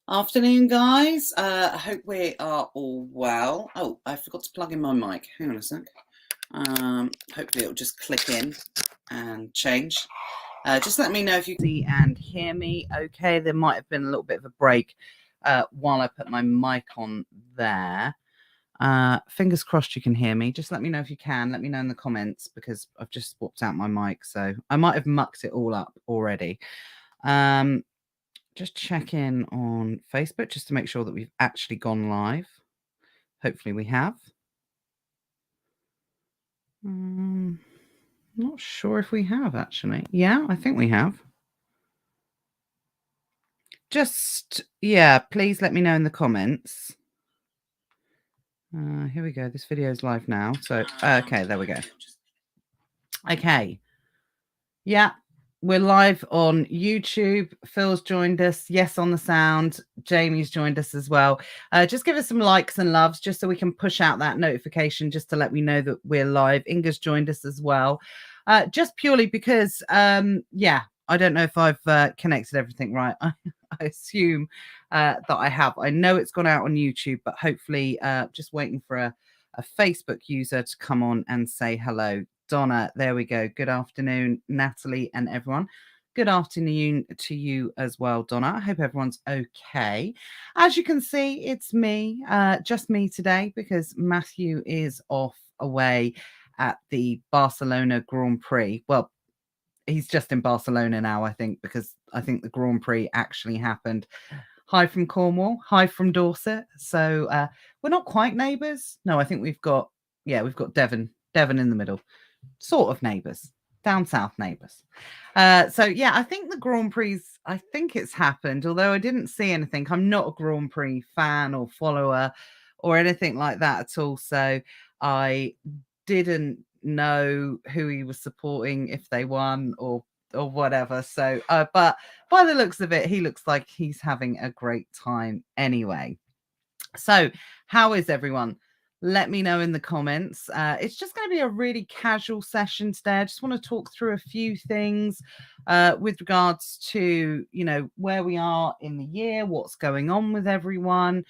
Afternoon, guys. I hope we are all well. Oh, I forgot to plug in my mic. Hang on a sec. Hopefully it'll just click in and change. Just let me know if you can see and hear me okay. There might have been a little bit of a break while I put my mic on there. Fingers crossed you can hear me. Just let me know if you can. Let me know in the comments because I've just swapped out my mic. So I might have mucked it all up already. Just check in on Facebook just to make sure that we've actually gone live. Hopefully we have. Not sure if we have actually. Yeah, I think we have. Just, yeah, please let me know in the comments. Here we go. This video is live now. So, okay, there we go. Okay. Yeah, we're live on YouTube. Phil's joined us. Yes, on the sound. Jamie's joined us as well. Just give us some likes and loves just so we can push out that notification just to let me know that we're live. Inga's joined us as well. Just purely because, yeah, I don't know if I've connected everything right. I assume that I have. I know it's gone out on YouTube, but hopefully just waiting for a Facebook user to come on and say hello. Donna, there we go. Good afternoon, Natalie and everyone. Good afternoon to you as well, Donna. I hope everyone's okay. As you can see, it's me, just me today because Matthew is off away at the Barcelona Grand Prix. Well, he's just in Barcelona now, I think, because I think the Grand Prix actually happened. Hi from Cornwall, hi from Dorset. So we're not quite neighbours. No, I think we've got Devon in the middle. Sort of neighbours, down south neighbours. So yeah, I think the Grand Prix, I think it's happened, although I didn't see anything. I'm not a Grand Prix fan or follower or anything like that at all. So I didn't know who he was supporting, if they won or whatever. So but by the looks of it, he looks like he's having a great time anyway. So how is everyone? Let me know in the comments. It's just going to be a really casual session today. I just want to talk through a few things with regards to, you know, where we are in the year, what's going on with everyone,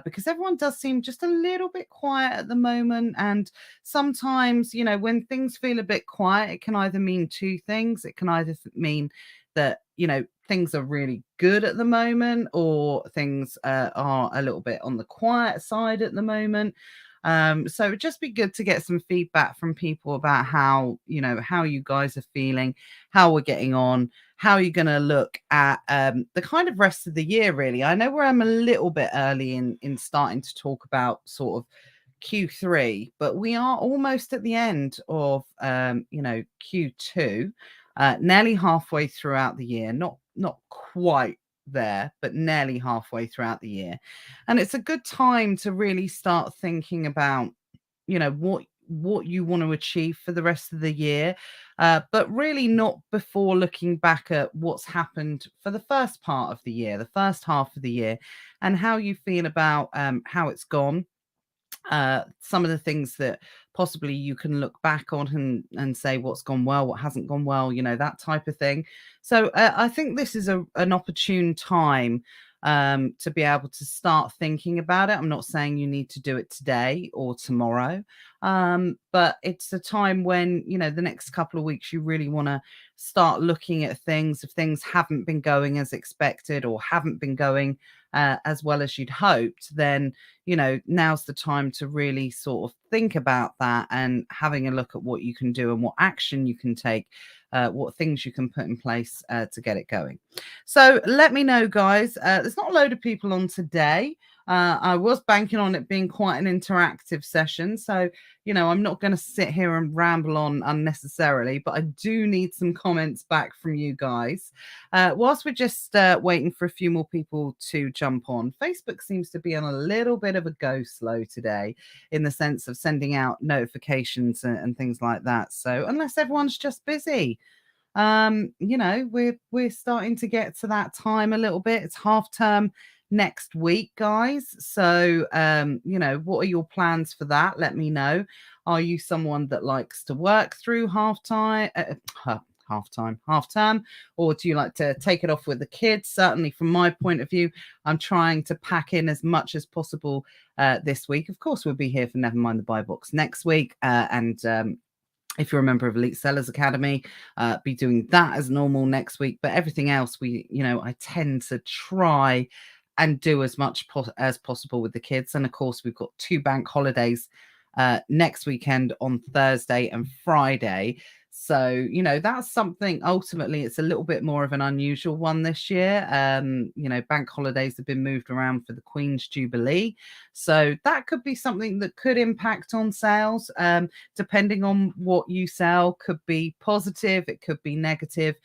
because everyone does seem just a little bit quiet at the moment. And sometimes, you know, when things feel a bit quiet, it can either mean two things. It can either mean that, you know, things are really good at the moment or things are a little bit on the quiet side at the moment. So it'd just be good to get some feedback from people about how, you know, how you guys are feeling, how we're getting on, how you're going to look at the kind of rest of the year, really. I know where I'm a little bit early in starting to talk about sort of Q3, but we are almost at the end of, you know, Q2, nearly halfway throughout the year, not quite there, but nearly halfway throughout the year. And it's a good time to really start thinking about, you know, what you want to achieve for the rest of the year, but really not before looking back at what's happened for the first part of the year, the first half of the year, and how you feel about how it's gone. Some of the things that possibly you can look back on and say what's gone well, what hasn't gone well, you know, that type of thing. So I think this is an opportune time to be able to start thinking about it. I'm not saying you need to do it today or tomorrow, but it's a time when, you know, the next couple of weeks you really want to start looking at things. If things haven't been going as expected or haven't been going as well as you'd hoped, then, you know, now's the time to really sort of think about that and having a look at what you can do and what action you can take, what things you can put in place to get it going. So let me know, guys. There's not a load of people on today. I was banking on it being quite an interactive session. So, you know, I'm not going to sit here and ramble on unnecessarily, but I do need some comments back from you guys. Whilst we're just waiting for a few more people to jump on, Facebook seems to be on a little bit of a go slow today in the sense of sending out notifications and things like that. So unless everyone's just busy, you know, we're starting to get to that time a little bit. It's half term next week, guys. So you know, what are your plans for that? Let me know. Are you someone that likes to work through half half term, or do you like to take it off with the kids? Certainly from my point of view, I'm trying to pack in as much as possible this week. Of course, we'll be here for Never Mind the Buy Box next week, and if you're a member of Elite Sellers Academy, be doing that as normal next week. But everything else, I tend to try and do as much as possible with the kids. And of course, we've got 2 bank holidays next weekend on Thursday and Friday. So, that's something, ultimately, it's a little bit more of an unusual one this year. Bank holidays have been moved around for the Queen's Jubilee. So that could be something that could impact on sales, depending on what you sell. Could be positive, it could be negative.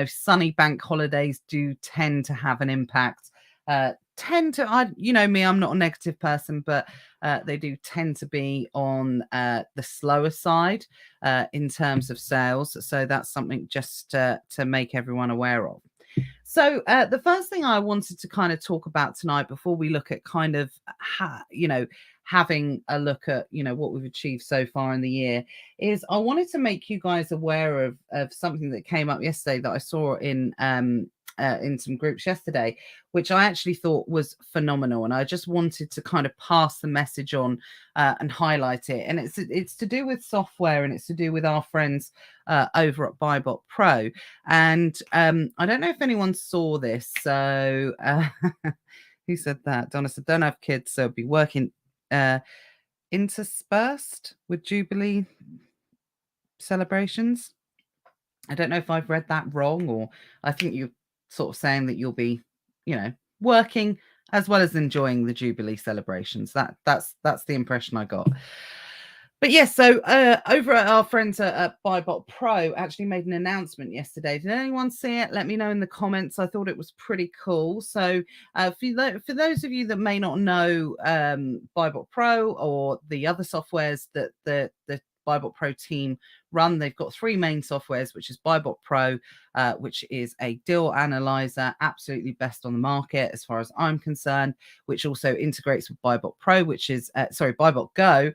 Sunny bank holidays do tend to have an impact. Me, I'm not a negative person, but they do tend to be on the slower side in terms of sales. So that's something just to make everyone aware of. So the first thing I wanted to kind of talk about tonight, before we look at kind of, having a look at, what we've achieved so far in the year, is I wanted to make you guys aware of something that came up yesterday that I saw in some groups yesterday, which I actually thought was phenomenal. And I just wanted to kind of pass the message on and highlight it. And it's to do with software, and it's to do with our friends over at BuyBot Pro. And I don't know if anyone saw this. So who said that? Donna said, don't have kids, so be working interspersed with Jubilee celebrations. I don't know if I've read that wrong, or I think you're sort of saying that you'll be, working as well as enjoying the Jubilee celebrations. That's the impression I got. But yes, so over at our friends at BuyBot Pro actually made an announcement yesterday. Did anyone see it? Let me know in the comments. I thought it was pretty cool. So for those of you that may not know BuyBot Pro or the other softwares that the BuyBot Pro team run, they've got 3 main softwares, which is BuyBot Pro, which is a deal analyzer, absolutely best on the market as far as I'm concerned, which also integrates with BuyBot Pro, which is BuyBot Go,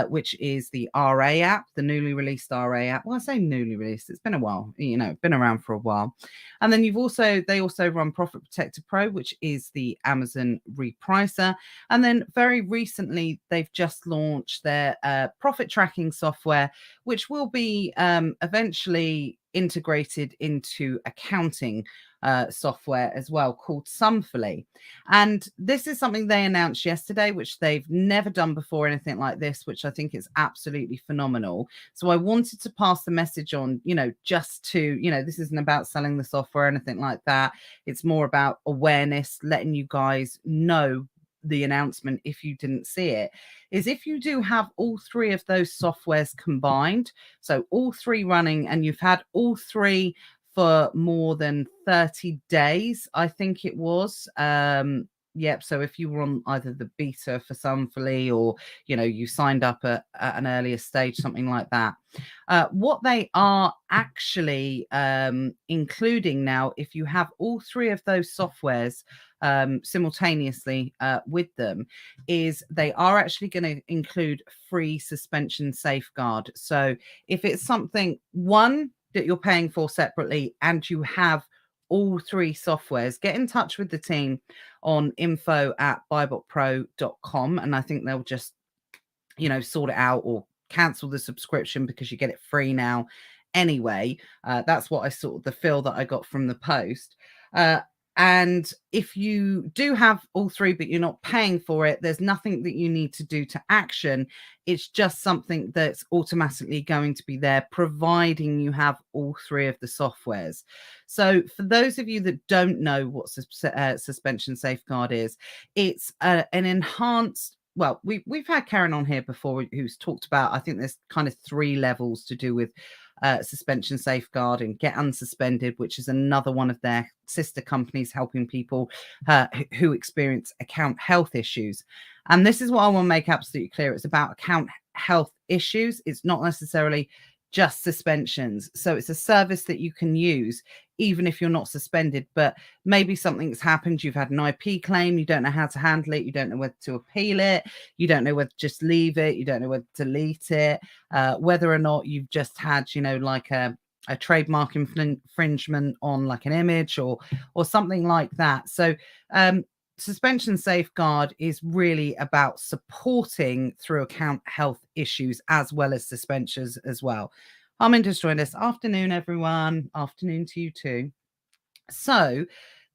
which is the RA app, the newly released RA app. Well, I say newly released, it's been a while, been around for a while. And then they also run Protector Pro, which is the Amazon repricer. And then very recently, they've just launched their profit tracking software, which will be eventually integrated into accounting software as well, called Sumfully. And this is something they announced yesterday, which they've never done before, anything like this, which I think is absolutely phenomenal. So I wanted to pass the message on, just to, this isn't about selling the software or anything like that. It's more about awareness, letting you guys know the announcement if you didn't see it, is if you do have all 3 of those softwares combined, so all 3 running, and you've had all 3 for more than 30 days, I think it was. Yep. So if you were on either the beta for Sumfully, or, you signed up at an earlier stage, something like that. What they are actually including now, if you have all 3 of those softwares simultaneously with them, is they are actually going to include free suspension safeguard. So if it's something, one, that you're paying for separately, and you have all 3 softwares, get in touch with the team on info@buybotpro.com, and I think they'll just, sort it out, or cancel the subscription because you get it free now anyway. That's what I sort of the feel that I got from the post. And if you do have all 3, but you're not paying for it, there's nothing that you need to do to action. It's just something that's automatically going to be there, providing you have all 3 of the softwares. So for those of you that don't know what suspension safeguard is, it's an enhanced, well, we've had Karen on here before who's talked about, I think there's kind of 3 levels to do with suspension safeguard and Get Unsuspended, which is another one of their sister companies helping people who experience account health issues. And this is what I want to make absolutely clear. It's about account health issues. It's not necessarily just suspensions. So it's a service that you can use even if you're not suspended, but maybe something's happened. You've had an IP claim. You don't know how to handle it. You don't know whether to appeal it. You don't know whether to just leave it. You don't know whether to delete it, whether or not you've just had, like a a trademark infringement on like an image or something like that. So suspension safeguard is really about supporting through account health issues as well as suspensions as well. Harmin just joined us. Afternoon, everyone. Afternoon to you too. So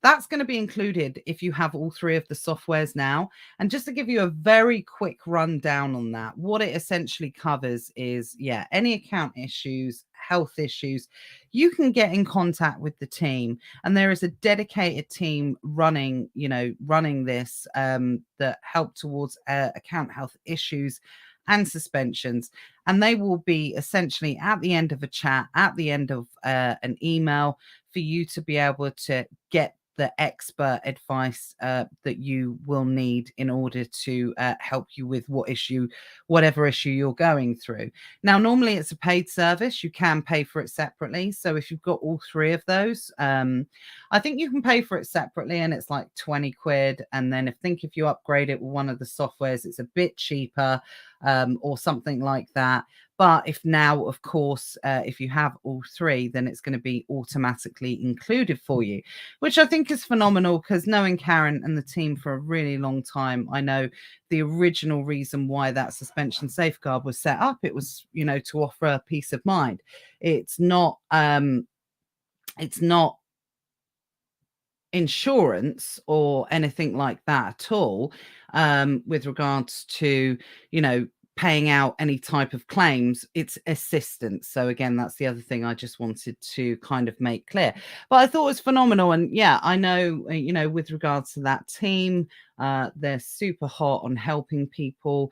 that's going to be included if you have all three of the softwares now. And just to give you a very quick rundown on that, what it essentially covers is, yeah, any account issues, health issues, you can get in contact with the team. And there is a dedicated team running this that help towards account health issues and suspensions. And they will be essentially at the end of a chat, at the end of an email, for you to be able to get the expert advice that you will need in order to help you with whatever issue you're going through. Now, normally it's a paid service. You can pay for it separately. So if you've got all three of those, I think you can pay for it separately and it's like 20 quid. And then if you upgrade it with one of the softwares, it's a bit cheaper or something like that. But if now, of course, if you have all three, then it's going to be automatically included for you, which I think is phenomenal because knowing Karen and the team for a really long time, I know the original reason why that suspension safeguard was set up. It was, to offer a peace of mind. It's not insurance or anything like that at all with regards to, paying out any type of claims. It's assistance. So again, that's the other thing I just wanted to kind of make clear. But I thought it was phenomenal. And yeah, I know, with regards to that team, they're super hot on helping people,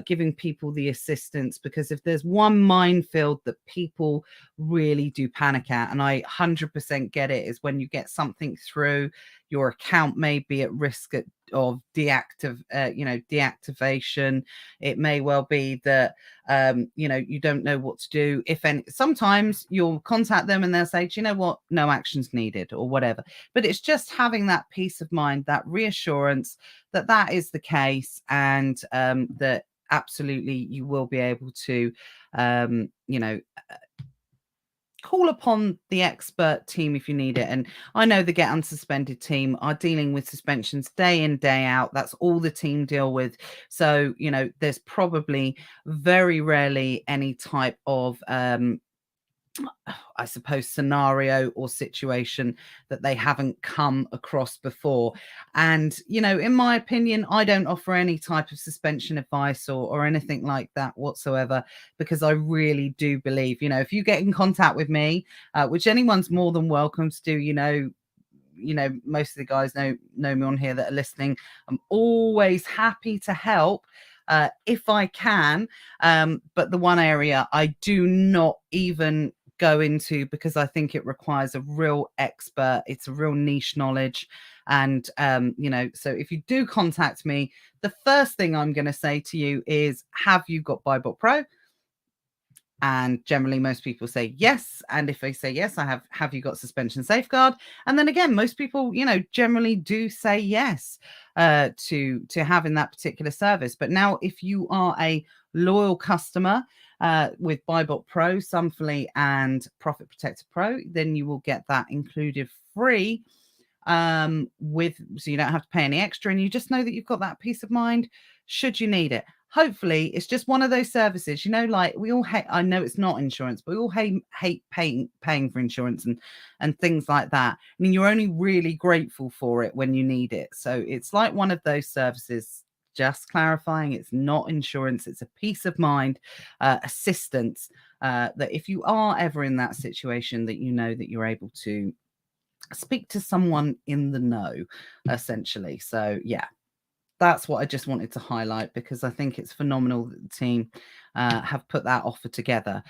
giving people the assistance, because if there's one minefield that people really do panic at, and I 100% get it, is when you get something through, your account may be at risk of deactivation. It may well be that you don't know what to do. Sometimes you'll contact them and they'll say, do you know what, no action's needed or whatever. But it's just having that peace of mind, that reassurance that is the case, and that absolutely you will be able to call upon the expert team if you need it. And I know the Get Unsuspended team are dealing with suspensions day in, day out. That's all the team deal with. So, there's probably very rarely any type of I suppose scenario or situation that they haven't come across before. And in my opinion, I don't offer any type of suspension advice or anything like that whatsoever, because I really do believe, if you get in contact with me, which anyone's more than welcome to do, most of the guys know me on here that are listening. I'm always happy to help if I can, but the one area I do not even go into, because I think it requires a real expert, it's a real niche knowledge. And so if you do contact me, the first thing I'm going to say to you is, have you got BuyBot Pro? And generally most people say yes. And if they say yes, have you got suspension safeguard? And then again, most people, generally do say yes to having that particular service. But now if you are a loyal customer with BuyBot Pro, Sumfully and Protector Pro, then you will get that included free so you don't have to pay any extra, and you just know that you've got that peace of mind should you need it. Hopefully it's just one of those services, like we all hate, I know it's not insurance, but we all hate paying for insurance and things like that. I mean, you're only really grateful for it when you need it. So it's like one of those services. Just clarifying, it's not insurance, it's a peace of mind assistance that if you are ever in that situation, that that you're able to speak to someone in the know, essentially. So yeah, that's what I just wanted to highlight, because I think it's phenomenal that the team have put that offer together.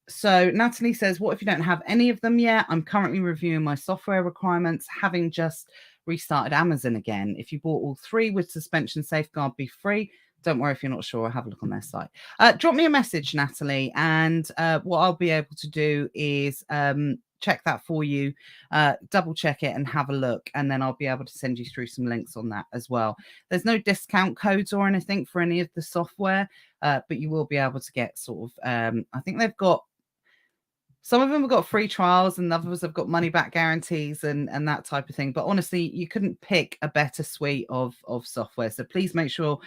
So Natalie says, what if you don't have any of them yet? I'm currently reviewing my software requirements, having just restarted Amazon again. If you bought all three, would suspension safeguard be free? Don't worry if you're not sure, have a look on their site. Drop me a message, Natalie, and what I'll be able to do is check that for you, double check it and have a look, and then I'll be able to send you through some links on that as well. There's no discount codes or anything for any of the software, but you will be able to get sort of I think they've got Some of them have got free trials and others have got money back guarantees and that type of thing. But honestly, you couldn't pick a better suite of software. So please make sure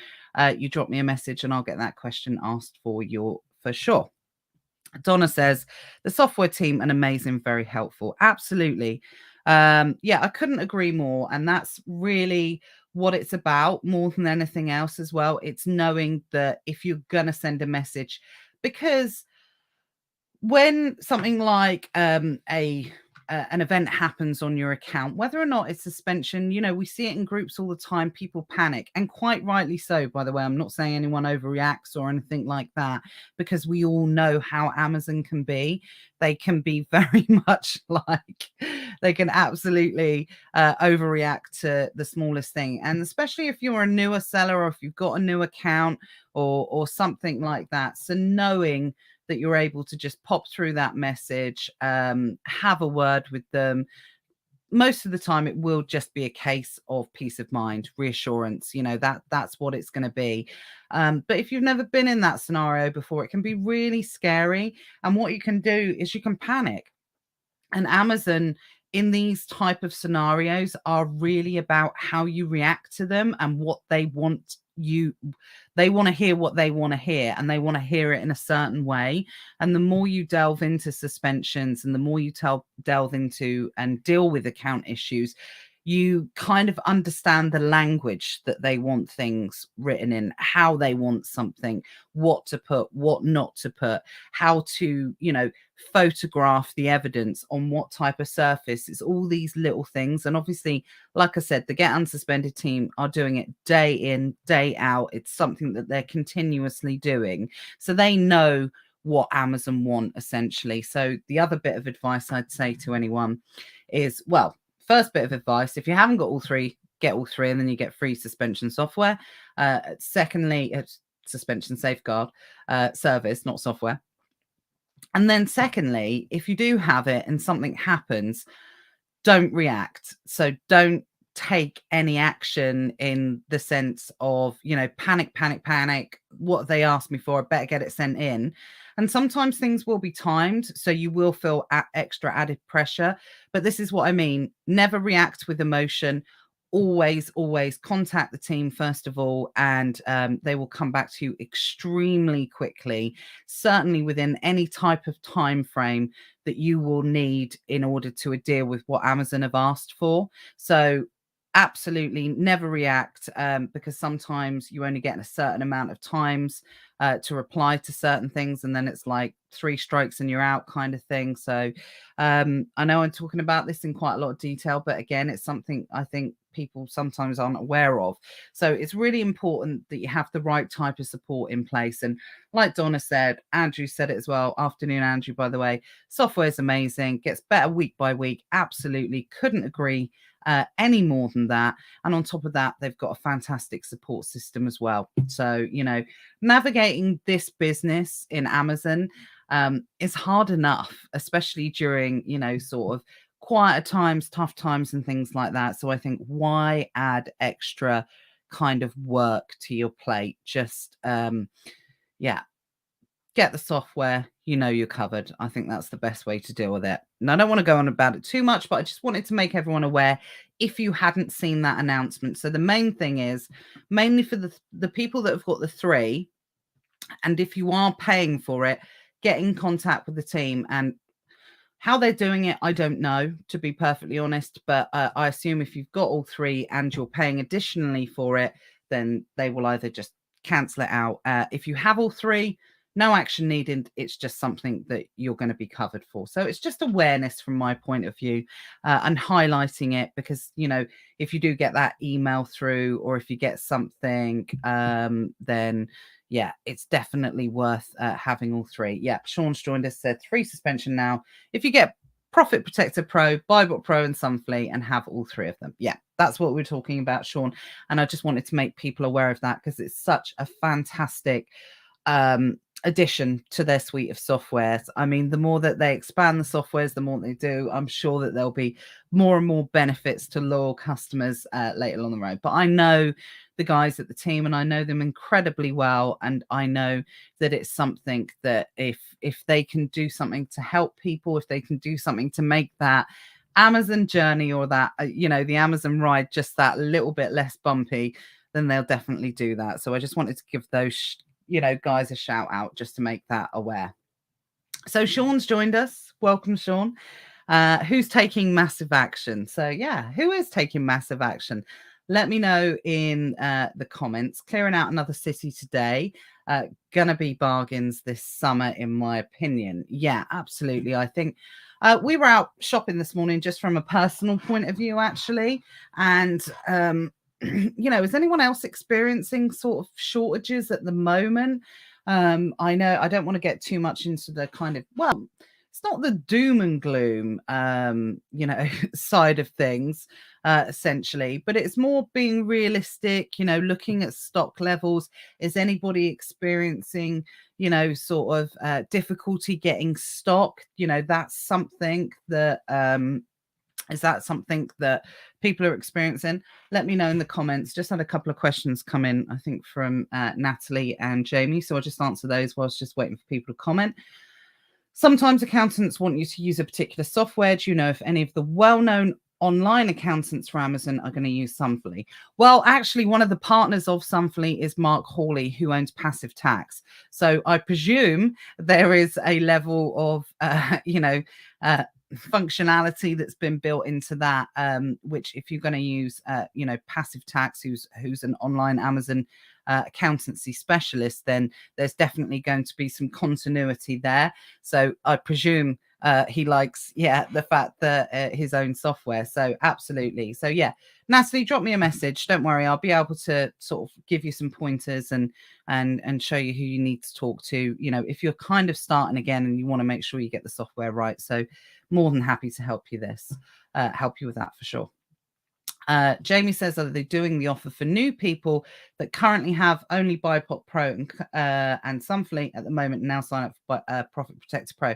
you drop me a message and I'll get that question asked for you for sure. Donna says, the software team, an amazing, very helpful. Absolutely. Yeah, I couldn't agree more. And that's really what it's about more than anything else as well. It's knowing that if you're going to send a message, because when something like an event happens on your account, whether or not it's suspension, you know, we see it in groups all the time. People panic, and quite rightly so, by the way. I'm not saying anyone overreacts or anything like that, because we all know how Amazon can be. They can be very much like, they can absolutely overreact to the smallest thing. And especially if you're a newer seller or if you've got a new account or something like that. So knowing that you're able to just pop through that message, have a word with them. Most of the time, it will just be a case of peace of mind, reassurance. You know, that's what it's going to be. But if you've never been in that scenario before, it can be really scary. And what you can do is you can panic. And Amazon in these type of scenarios are really about how you react to them and what they want they want to hear what they want to hear, and they want to hear it in a certain way. And the more you delve into suspensions and the more you delve into and deal with account issues, you kind of understand the language that they want things written in, how they want something, what to put, what not to put, how to, you know, photograph the evidence on what type of surface. It's all these little things. And obviously, like I said, the Get Unsuspended team are doing it day in, day out. It's something that they're continuously doing. So they know what Amazon want, essentially. So the other bit of advice I'd say to anyone is, well, first bit of advice, if you haven't got all three, get all three, and then you get free suspension software. Secondly, suspension safeguard service, not software. And then secondly, if you do have it and something happens, don't react. So don't take any action in the sense of, you know, panic. What have they asked me for? I better get it sent in. And sometimes things will be timed, so you will feel extra added pressure. But this is what I mean. Never react with emotion. Always contact the team first of all, and they will come back to you extremely quickly, certainly within any type of time frame that you will need in order to deal with what Amazon have asked for. So absolutely never react, because sometimes you only get a certain amount of times to reply to certain things, and then it's like 3 strikes and you're out kind of thing. So I know I'm talking about this in quite a lot of detail, but again, it's something I think people sometimes aren't aware of. So it's really important that you have the right type of support in place. And like Donna said, Andrew said it as well. Afternoon, Andrew, by the way. Software is amazing, gets better week by week. Absolutely couldn't agree any more than that. And on top of that, they've got a fantastic support system as well. So, you know, navigating this business in Amazon is hard enough, especially during, you know, sort of quieter times, tough times and things like that. So I think, why add extra kind of work to your plate? Just yeah, get the software, you know, you're covered. I think that's the best way to deal with it. And I don't want to go on about it too much, but I just wanted to make everyone aware if you hadn't seen that announcement. So the main thing is, mainly for the people that have got the 3, and if you are paying for it, get in contact with the team. And how they're doing it, I don't know, to be perfectly honest. But I assume if you've got all 3 and you're paying additionally for it, then they will either just cancel it out. If you have all 3, no action needed. It's just something that you're going to be covered for. So it's just awareness from my point of view, and highlighting it, because, you know, if you do get that email through, or if you get something, then yeah, it's definitely worth having all 3. Yeah, Sean's joined us, said 3 suspension now. If you get Profit Protector Pro, Bible Pro and Sumfully, and have all 3 of them. Yeah, that's what we're talking about, Sean. And I just wanted to make people aware of that, because it's such a fantastic addition to their suite of softwares. I mean, the more that they expand the softwares, the more they do, I'm sure that there'll be more and more benefits to loyal customers later along the road. But I know the guys at the team, and I know them incredibly well, and I know that it's something that if they can do something to help people, if they can do something to make that Amazon journey or that the Amazon ride just that little bit less bumpy, then they'll definitely do that. So I just wanted to give those guys a shout out just to make that aware. So Sean's joined us. Welcome, Sean. Who's taking massive action? So yeah, who is taking massive action? Let me know in the comments. Clearing out another city today. Gonna be bargains this summer, in my opinion. Yeah, absolutely. I think we were out shopping this morning just from a personal point of view, actually. And is anyone else experiencing sort of shortages at the moment? I know I don't want to get too much into the kind of, well, it's not the doom and gloom, side of things, essentially, but it's more being realistic, looking at stock levels. Is anybody experiencing, sort of difficulty getting stock? That's something that, is that something that people are experiencing? Let me know in the comments. Just had a couple of questions come in, I think, from Natalie and Jamie. So I'll just answer those whilst just waiting for people to comment. Sometimes accountants want you to use a particular software. Do you know if any of the well-known online accountants for Amazon are going to use Sumfully? Well, actually, one of the partners of Sumfully is Mark Hawley, who owns Passive Tax. So I presume there is a level of, functionality that's been built into that, which if you're going to use Passive Tax, who's an online Amazon accountancy specialist, then there's definitely going to be some continuity there. So I presume he likes the fact that his own software. So absolutely. So yeah, Natalie, drop me a message. Don't worry, I'll be able to sort of give you some pointers and show you who you need to talk to, if you're kind of starting again and you want to make sure you get the software right. So more than happy to help you with that for sure. Jamie says, are they doing the offer for new people that currently have only BIPOC Pro and Sumfully at the moment, now sign up for Profit Protector Pro?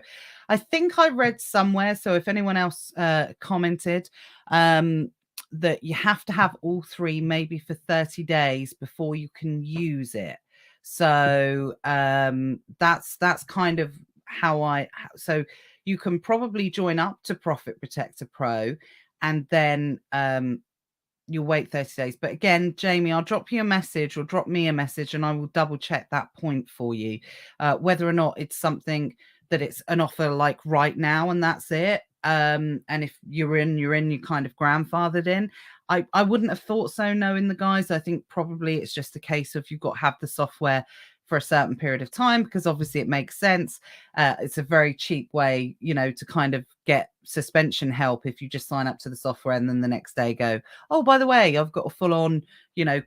I think I read somewhere, so if anyone else commented, that you have to have all three maybe for 30 days before you can use it. So that's kind of how so you can probably join up to Profit Protector Pro and then you'll wait 30 days. But again, Jamie, I'll drop you a message or drop me a message and I will double check that point for you, whether or not it's something that it's an offer like right now and that's it. And if you're kind of grandfathered in. I wouldn't have thought so, knowing the guys. I think probably it's just a case of you've got to have the software for a certain period of time, because obviously it makes sense. It's a very cheap way, to kind of get suspension help if you just sign up to the software and then the next day go, oh, by the way, I've got a full-on,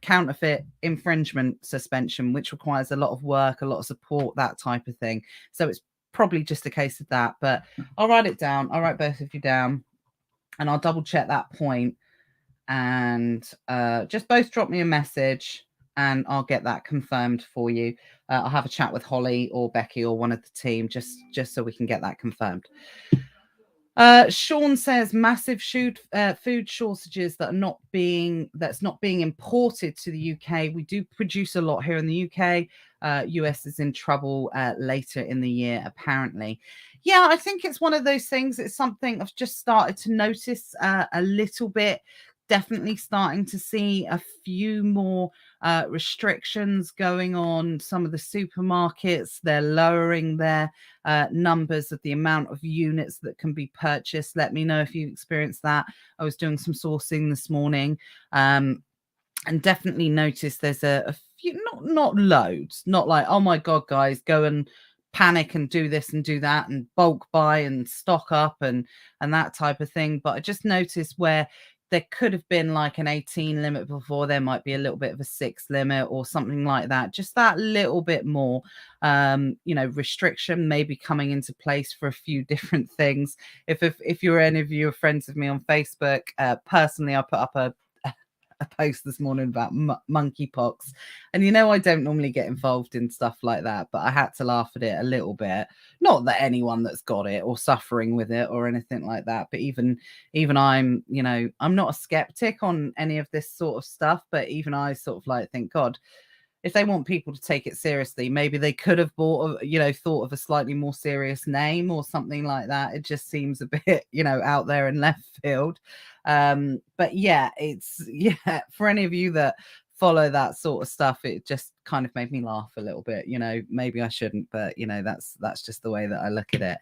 counterfeit infringement suspension, which requires a lot of work, a lot of support, that type of thing. So it's probably just a case of that. But I'll write it down. I'll write both of you down and I'll double check that point. And just both drop me a message and I'll get that confirmed for you. I'll have a chat with Holly or Becky or one of the team just so we can get that confirmed. Sean says massive food shortages that's not being imported to the UK. We do produce a lot here in the UK. US is in trouble later in the year, apparently. Yeah, I think it's one of those things. It's something I've just started to notice a little bit. Definitely starting to see a few more restrictions going on. Some of the supermarkets, they're lowering their numbers of the amount of units that can be purchased. Let me know if you experienced that. I was doing some sourcing this morning and definitely noticed there's a few, not loads, not like, oh my God, guys, go and panic and do this and do that and bulk buy and stock up and that type of thing. But I just noticed where there could have been like an 18 limit before, there might be a little bit of a 6 limit or something like that. Just that little bit more, restriction maybe coming into place for a few different things. If you're any of you are friends of me on Facebook, personally, I put up a post this morning about monkeypox, and I don't normally get involved in stuff like that, but I had to laugh at it a little bit. Not that anyone that's got it or suffering with it or anything like that, but even I'm, I'm not a skeptic on any of this sort of stuff, but even I sort of like think, God, if they want people to take it seriously, maybe they could have thought of a slightly more serious name or something like that. It just seems a bit, out there in left field. But yeah, for any of you that follow that sort of stuff, it just kind of made me laugh a little bit. Maybe I shouldn't, but that's just the way that I look at it.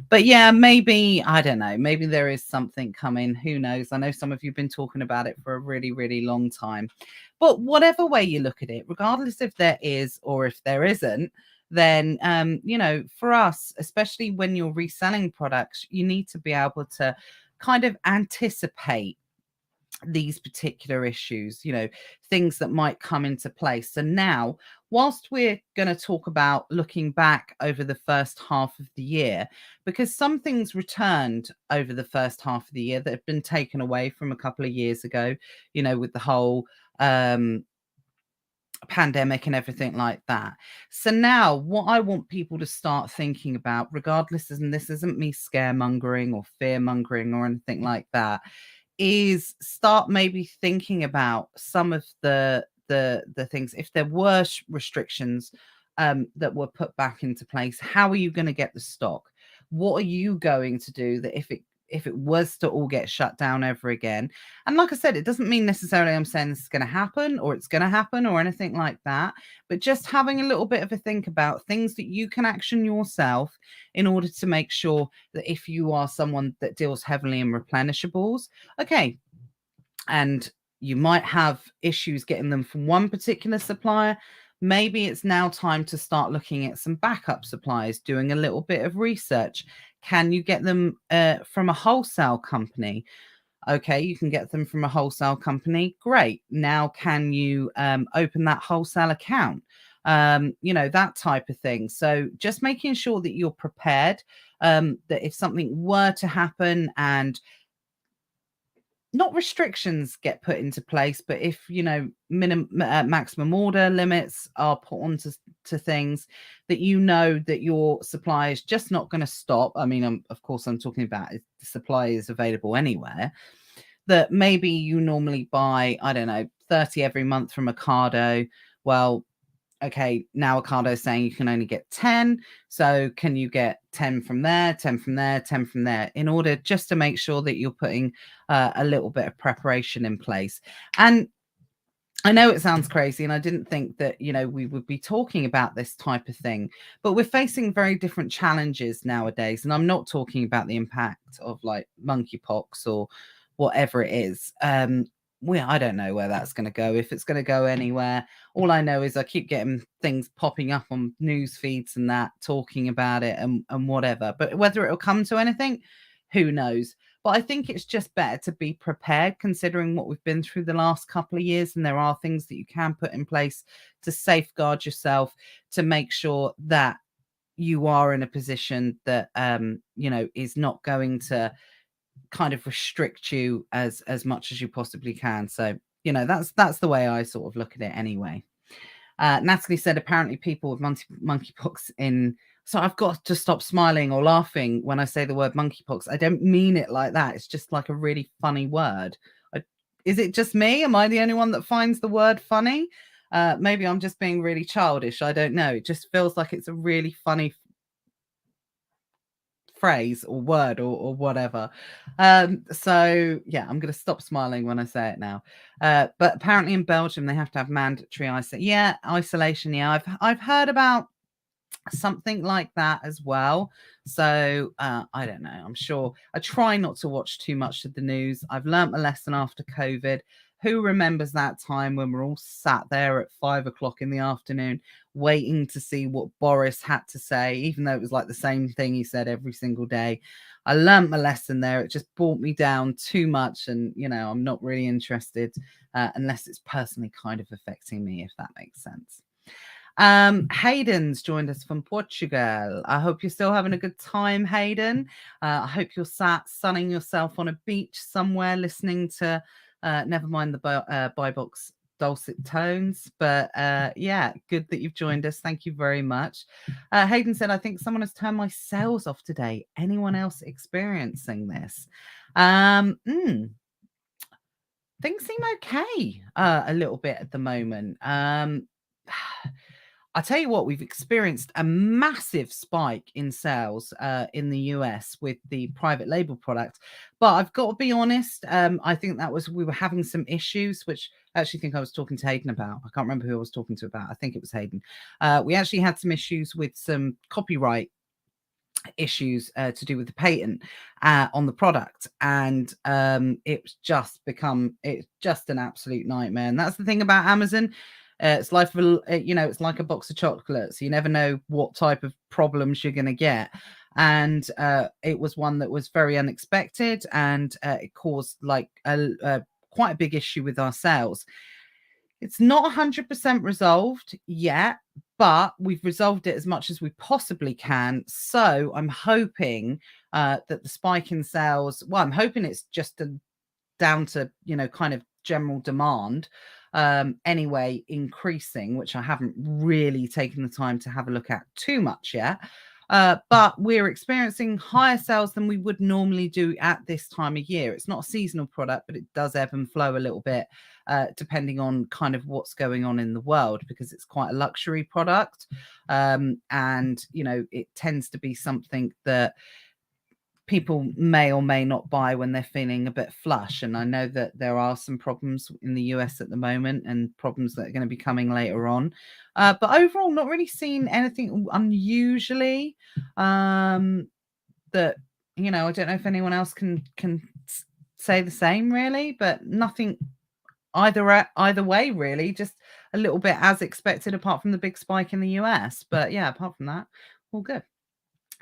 But yeah, maybe, I don't know, maybe there is something coming. Who knows? I know some of you have been talking about it for a really, really long time. But whatever way you look at it, regardless if there is or if there isn't, then, for us, especially when you're reselling products, you need to be able to kind of anticipate these particular issues, things that might come into place. So now, whilst we're going to talk about looking back over the first half of the year, because some things returned over the first half of the year that have been taken away from a couple of years ago, with the whole pandemic and everything like that. So now what I want people to start thinking about, regardless, and this isn't me scaremongering or fear-mongering or anything like that, is start maybe thinking about some of the things. If there were restrictions that were put back into place, how are you going to get the stock? What are you going to do that if it was to all get shut down ever again? And like I said, it doesn't mean necessarily I'm saying this is going to happen or it's going to happen or anything like that, but just having a little bit of a think about things that you can action yourself in order to make sure that if you are someone that deals heavily in replenishables, okay, and you might have issues getting them from one particular supplier, maybe it's now time to start looking at some backup suppliers, doing a little bit of research. Can you get them from a wholesale company? Okay, you can get them from a wholesale company. Great. Now, can you open that wholesale account? That type of thing. So just making sure that you're prepared, that if something were to happen and not restrictions get put into place, but if maximum order limits are put onto things, that that your supply is just not going to stop. I mean, of course, I'm talking about if the supply is available anywhere. That maybe you normally buy, I don't know, 30 every month from Ocado. Well, okay, now Ocado is saying you can only get 10. So can you get 10 from there, 10 from there, 10 from there, in order just to make sure that you're putting a little bit of preparation in place. And I know it sounds crazy, and I didn't think that, we would be talking about this type of thing, but we're facing very different challenges nowadays. And I'm not talking about the impact of like monkeypox or whatever it is. I don't know where that's going to go, if it's going to go anywhere. All I know is I keep getting things popping up on news feeds and that talking about it and whatever. But whether it'll come to anything, who knows? But I think it's just better to be prepared, considering what we've been through the last couple of years. And there are things that you can put in place to safeguard yourself, to make sure that you are in a position that, is not going to kind of restrict you as much as you possibly can. So, that's the way I sort of look at it anyway. Natalie said, apparently people with monkeypox in... So I've got to stop smiling or laughing when I say the word monkeypox. I don't mean it like that. It's just like a really funny word. Is it just me? Am I the only one that finds the word funny? Maybe I'm just being really childish. I don't know. It just feels like it's a really funny phrase or word or whatever. So yeah, I'm going to stop smiling when I say it now. But apparently in Belgium, they have to have mandatory isolation. Yeah, isolation. Yeah, I've heard about something like that as well. So I don't know. I'm sure. I try not to watch too much of the news. I've learnt a lesson after COVID. Who remembers that time when we're all sat there at 5 o'clock in the afternoon waiting to see what Boris had to say, even though it was like the same thing he said every single day? I learnt my lesson there. It just brought me down too much. And, I'm not really interested unless it's personally kind of affecting me, if that makes sense. Hayden's joined us from Portugal. I hope you're still having a good time, Hayden. I hope you're sat sunning yourself on a beach somewhere listening to Never mind the buy box dulcet tones, but yeah, good that you've joined us. Thank you very much. Hayden said, I think someone has turned my sales off today. Anyone else experiencing this? Things seem okay a little bit at the moment. I'll tell you what, we've experienced a massive spike in sales in the US with the private label product. But I've got to be honest, I think that was, we were having some issues, which I actually think I was talking to Hayden about. I can't remember who I was talking to about. I think it was Hayden. We actually had some issues with some copyright issues to do with the patent on the product, and it's just an absolute nightmare. And that's the thing about Amazon. It's like it's like a box of chocolates. You never know what type of problems you're going to get, and it was one that was very unexpected, and it caused like quite a big issue with our sales. It's not 100% resolved yet, but we've resolved it as much as we possibly can. So I'm hoping that the spike in sales, well, I'm hoping it's just down to, kind of general demand anyway, increasing, which I haven't really taken the time to have a look at too much yet. But we're experiencing higher sales than we would normally do at this time of year. It's not a seasonal product, but it does ebb and flow a little bit depending on kind of what's going on in the world, because it's quite a luxury product. And, it tends to be something that people may or may not buy when they're feeling a bit flush. And I know that there are some problems in the US at the moment, and problems that are going to be coming later on. But overall, not really seen anything unusually that, I don't know if anyone else can say the same really, but nothing either way really, just a little bit as expected, apart from the big spike in the US. But yeah, apart from that, all good.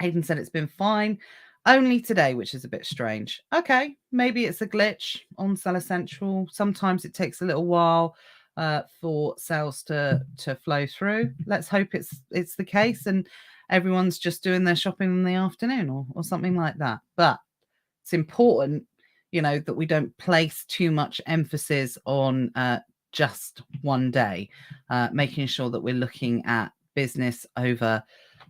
Hayden said it's been fine. Only today, which is a bit strange. Okay, maybe it's a glitch on Seller Central. Sometimes it takes a little while for sales to flow through. Let's hope it's the case and everyone's just doing their shopping in the afternoon or something like that. But it's important, that we don't place too much emphasis on just one day, making sure that we're looking at business over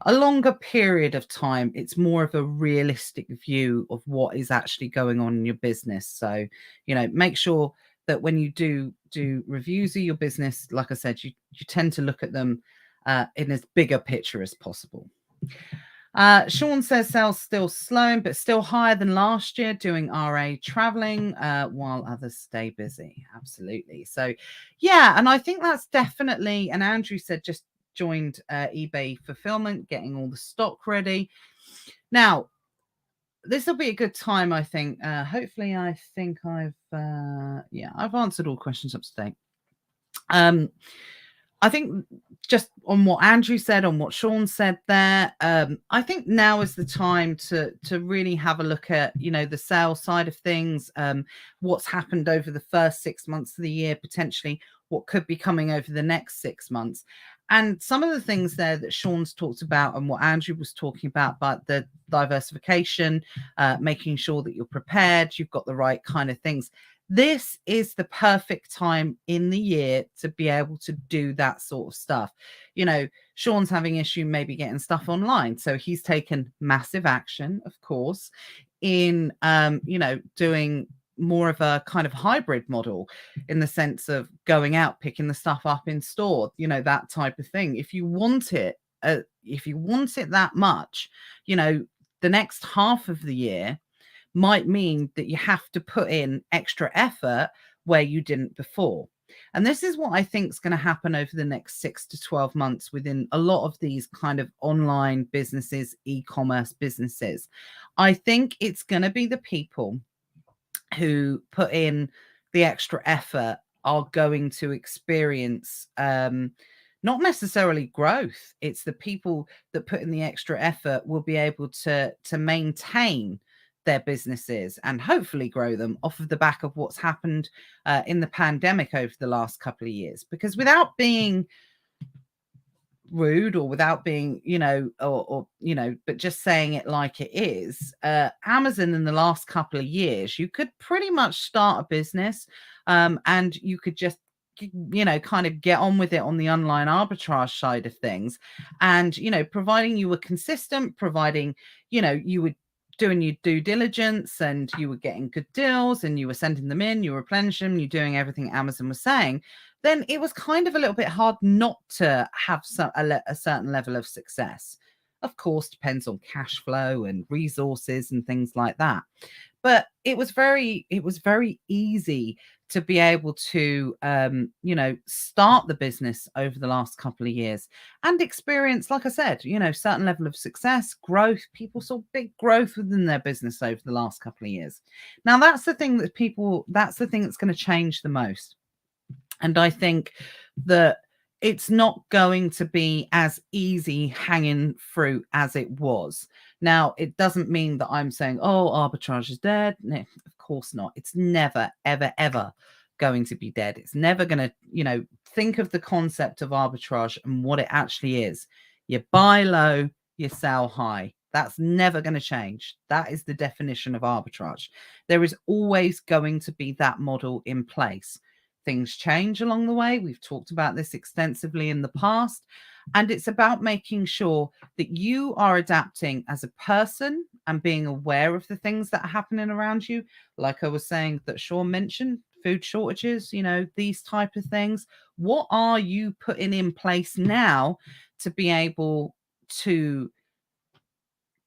a longer period of time. It's more of a realistic view of what is actually going on in your business. So, make sure that when you do reviews of your business, like I said, you tend to look at them in as big a picture as possible. Sean says sales still slowing, but still higher than last year, doing RA traveling while others stay busy. Absolutely. So, yeah, and I think that's definitely, and Andrew said just joined eBay fulfillment, getting all the stock ready. Now, this will be a good time, I think. Hopefully, I think I've answered all questions up to date. I think just on what Andrew said, on what Sean said there, I think now is the time to really have a look at, the sales side of things, what's happened over the first 6 months of the year, potentially what could be coming over the next 6 months. And some of the things there that Sean's talked about and what Andrew was talking about the diversification, making sure that you're prepared, you've got the right kind of things. This is the perfect time in the year to be able to do that sort of stuff. Sean's having issue maybe getting stuff online. So he's taken massive action, of course, in, doing more of a kind of hybrid model in the sense of going out, picking the stuff up in store, that type of thing. If you want it that much, the next half of the year might mean that you have to put in extra effort where you didn't before. And this is what I think is going to happen over the next 6 to 12 months within a lot of these kind of online businesses, e-commerce businesses. I think it's going to be the people who put in the extra effort are going to experience not necessarily growth. It's the people that put in the extra effort will be able to maintain their businesses and hopefully grow them off of the back of what's happened in the pandemic over the last couple of years. Because without being rude or without being, or but just saying it like it is, Amazon in the last couple of years, you could pretty much start a business, and you could just kind of get on with it on the online arbitrage side of things. And, providing you were consistent, providing, you were doing your due diligence and you were getting good deals and you were sending them in, you were replenishing them, you're doing everything Amazon was saying, then it was kind of a little bit hard not to have a certain level of success. Of course, depends on cash flow and resources and things like that. But it was very easy to be able to, start the business over the last couple of years and experience, like I said, certain level of success, growth. People saw big growth within their business over the last couple of years. Now, that's the thing that's going to change the most. And I think that it's not going to be as easy hanging fruit as it was. Now, it doesn't mean that I'm saying, oh, arbitrage is dead. No, of course not. It's never, ever, ever going to be dead. It's never going to, think of the concept of arbitrage and what it actually is. You buy low, you sell high. That's never going to change. That is the definition of arbitrage. There is always going to be that model in place. Things change along the way. We've talked about this extensively in the past. And it's about making sure that you are adapting as a person and being aware of the things that are happening around you. Like I was saying that Sean mentioned, food shortages, these type of things. What are you putting in place now to be able to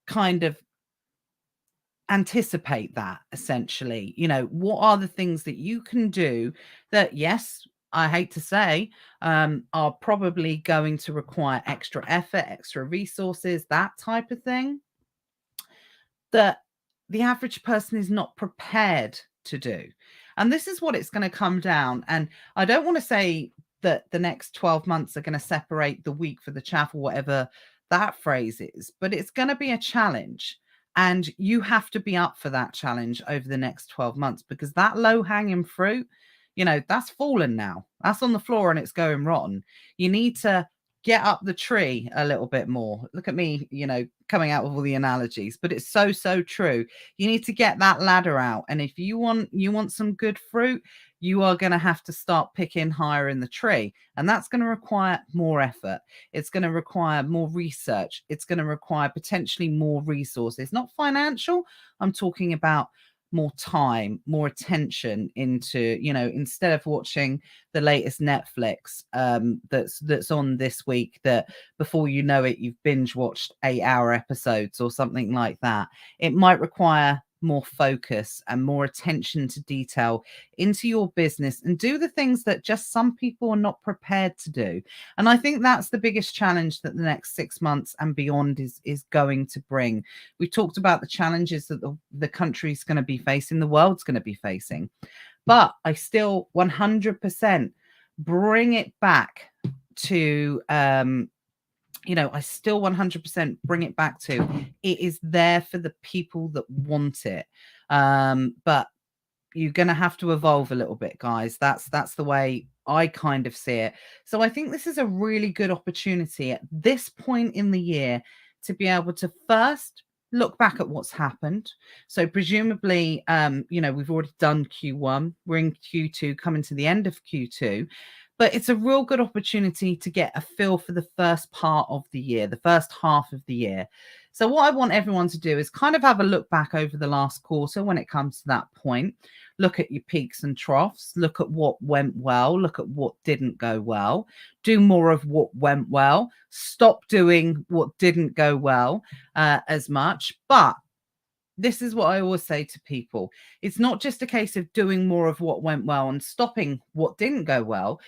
kind of anticipate that, essentially? What are the things that you can do that, yes, I hate to say, are probably going to require extra effort, extra resources, that type of thing, that the average person is not prepared to do. And this is what it's going to come down. And I don't want to say that the next 12 months are going to separate the wheat for the chaff, or whatever that phrase is, but it's going to be a challenge. And you have to be up for that challenge over the next 12 months, because that low hanging fruit, that's fallen now. That's on the floor and it's going rotten. You need to get up the tree a little bit more. Look at me, coming out with all the analogies, but it's so, so true. You need to get that ladder out. And if you want some good fruit, you are going to have to start picking higher in the tree. And that's going to require more effort. It's going to require more research. It's going to require potentially more resources, not financial. I'm talking about more time, more attention into, instead of watching the latest Netflix that's on this week, that before you know it, you've binge watched 8-hour episodes or something like that. It might require more focus and more attention to detail into your business, and do the things that just some people are not prepared to do. And I think that's the biggest challenge that the next 6 months and beyond is going to bring. We talked about the challenges that the country's going to be facing, the world's going to be facing, but I still 100% bring it back to I still 100% bring it back to, it is there for the people that want it. But you're going to have to evolve a little bit, guys. That's the way I kind of see it. So I think this is a really good opportunity at this point in the year to be able to first look back at what's happened. So presumably, we've already done Q1. We're in Q2, coming to the end of Q2. But it's a real good opportunity to get a feel for the first part of the year, the first half of the year. So what I want everyone to do is kind of have a look back over the last quarter when it comes to that point. Look at your peaks and troughs. Look at what went well. Look at what didn't go well. Do more of what went well. Stop doing what didn't go well as much. But this is what I always say to people. It's not just a case of doing more of what went well and stopping what didn't go well.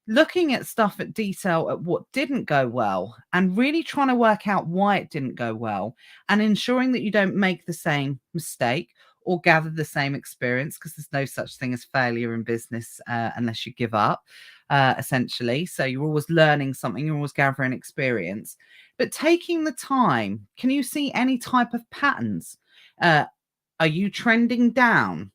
Looking at stuff at detail at what didn't go well and really trying to work out why it didn't go well, and ensuring that you don't make the same mistake or gather the same experience, because there's no such thing as failure in business unless you give up, essentially. So you're always learning something, you're always gathering experience. But taking the time, can you see any type of patterns? Are you trending down?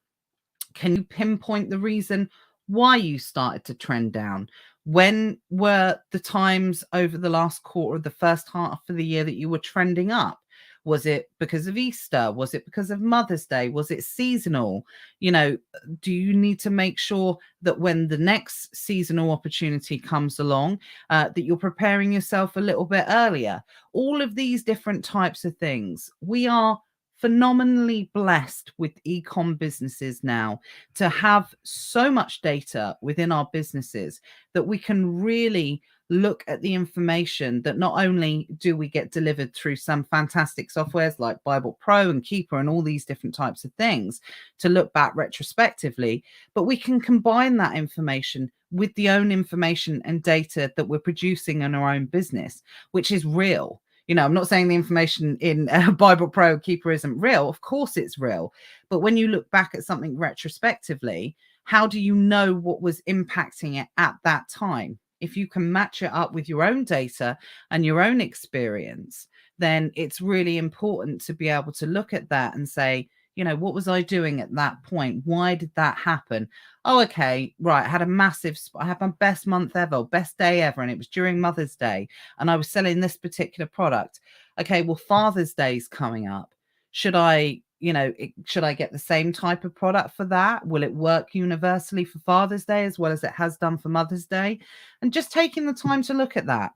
Can you pinpoint the reason why you started to trend down? When were the times over the last quarter of the first half of the year that you were trending up? Was it because of Easter? Was it because of Mother's Day? Was it seasonal? You know, do you need to make sure that when the next seasonal opportunity comes along, that you're preparing yourself a little bit earlier? All of these different types of things. We are phenomenally blessed with ecom businesses now to have so much data within our businesses that we can really look at the information that not only do we get delivered through some fantastic softwares like Bible Pro and Keeper and all these different types of things to look back retrospectively, but we can combine that information with the own information and data that we're producing in our own business, which is real. You know, I'm not saying the information in Bible Pro Keeper isn't real. Of course it's real. But when you look back at something retrospectively, how do you know what was impacting it at that time? If you can match it up with your own data and your own experience, then it's really important to be able to look at that and say, you know, what was I doing at that point? Why did that happen? Oh, okay, right. I had my best month ever, best day ever. And it was during Mother's Day. And I was selling this particular product. Okay, well, Father's Day's coming up. Should I get the same type of product for that? Will it work universally for Father's Day as well as it has done for Mother's Day? And just taking the time to look at that.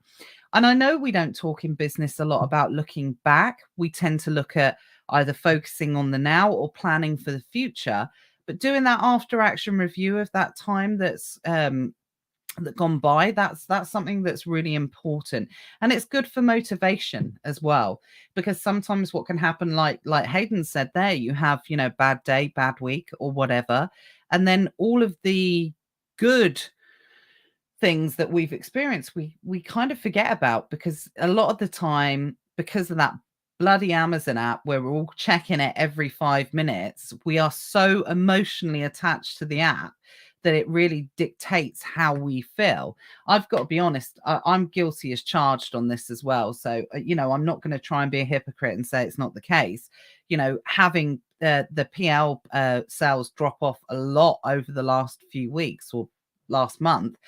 And I know we don't talk in business a lot about looking back. We tend to look at either focusing on the now or planning for the future. But doing that after action review of that time that's that gone by, that's something that's really important, and it's good for motivation as well, because sometimes what can happen, like Hayden said there, you have, you know, bad day, bad week or whatever, and then all of the good things that we've experienced we kind of forget about, because a lot of the time, because of that bloody Amazon app where we're all checking it every 5 minutes, we are so emotionally attached to the app that it really dictates how we feel. I've got to be honest, I'm guilty as charged on this as well. So, you know, I'm not going to try and be a hypocrite and say it's not the case. You know, having the PL sales drop off a lot over the last few weeks or last month,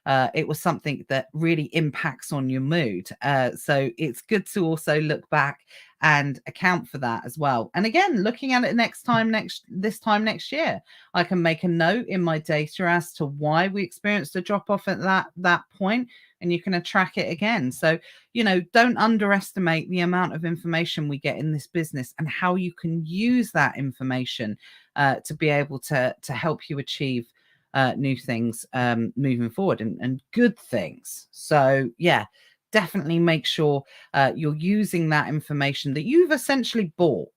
it was something that really impacts on your mood. So it's good to also look back and account for that as well. And again, looking at it this time next year, I can make a note in my data as to why we experienced a drop off at that point, and you can track it again. So, you know, don't underestimate the amount of information we get in this business and how you can use that information to be able to help you achieve new things moving forward, and good things. So yeah, definitely make sure you're using that information that you've essentially bought.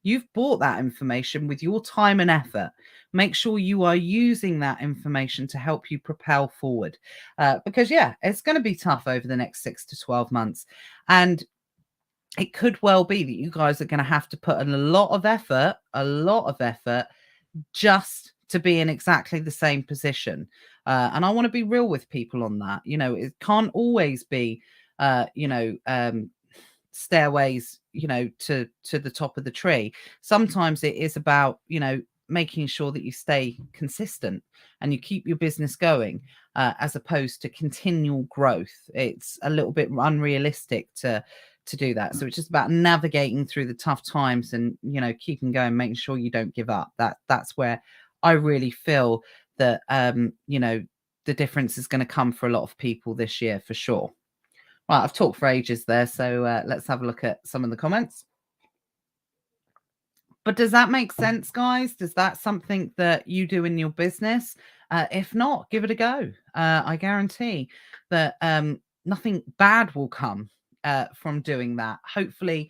You've bought that information with your time and effort. Make sure you are using that information to help you propel forward, because yeah, it's going to be tough over the next 6 to 12 months, and it could well be that you guys are going to have to put in a lot of effort just to be in exactly the same position. And I want to be real with people on that. You know, it can't always be, stairways, you know, to the top of the tree. Sometimes it is about, you know, making sure that you stay consistent and you keep your business going, as opposed to continual growth. It's a little bit unrealistic to do that. So it's just about navigating through the tough times and, you know, keeping going, making sure you don't give up. That's where I really feel that, you know, the difference is going to come for a lot of people this year for sure. Right, I've talked for ages there, so let's have a look at some of the comments. But does that make sense, guys? Does that something that you do in your business? If not, give it a go. I guarantee that nothing bad will come from doing that. Hopefully,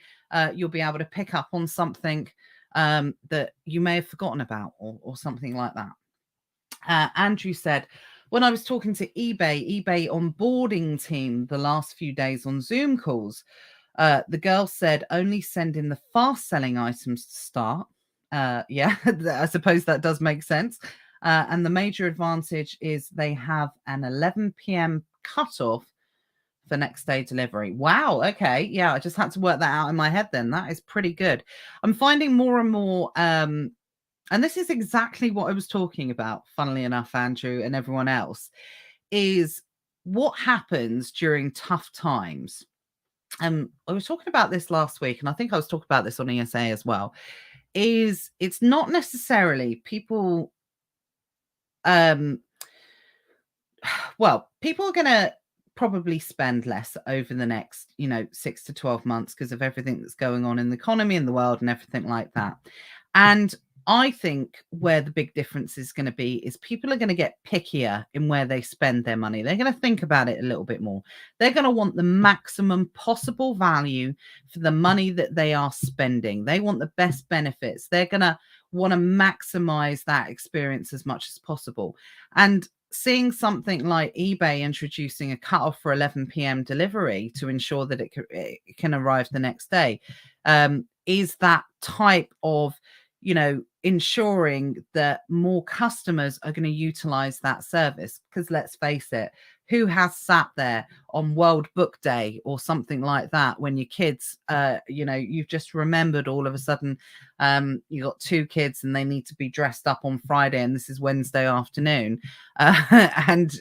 you'll be able to pick up on something that you may have forgotten about, or something like that. Andrew said, when I was talking to eBay onboarding team the last few days on Zoom calls, the girl said only send in the fast selling items to start. Yeah, I suppose that does make sense. And the major advantage is they have an 11 p.m. cutoff for next day delivery. Wow. Okay. Yeah, I just had to work that out in my head then. That is pretty good. I'm finding more and more, and this is exactly what I was talking about, funnily enough, Andrew and everyone else, is what happens during tough times. I was talking about this last week, and I think I was talking about this on ESA as well, is it's not necessarily people, well, people are going to probably spend less over the next, 6 to 12 months because of everything that's going on in the economy and the world and everything like that. And I think where the big difference is going to be is people are going to get pickier in where they spend their money. They're going to think about it a little bit more. They're going to want the maximum possible value for the money that they are spending. They want the best benefits. They're going to want to maximize that experience as much as possible. And seeing something like eBay introducing a cutoff for 11 p.m. delivery to ensure that it can arrive the next day is that type of, ensuring that more customers are going to utilize that service. Because let's face it, who has sat there on World Book Day or something like that when your kids, you've just remembered all of a sudden you got 2 kids and they need to be dressed up on Friday and this is Wednesday afternoon, and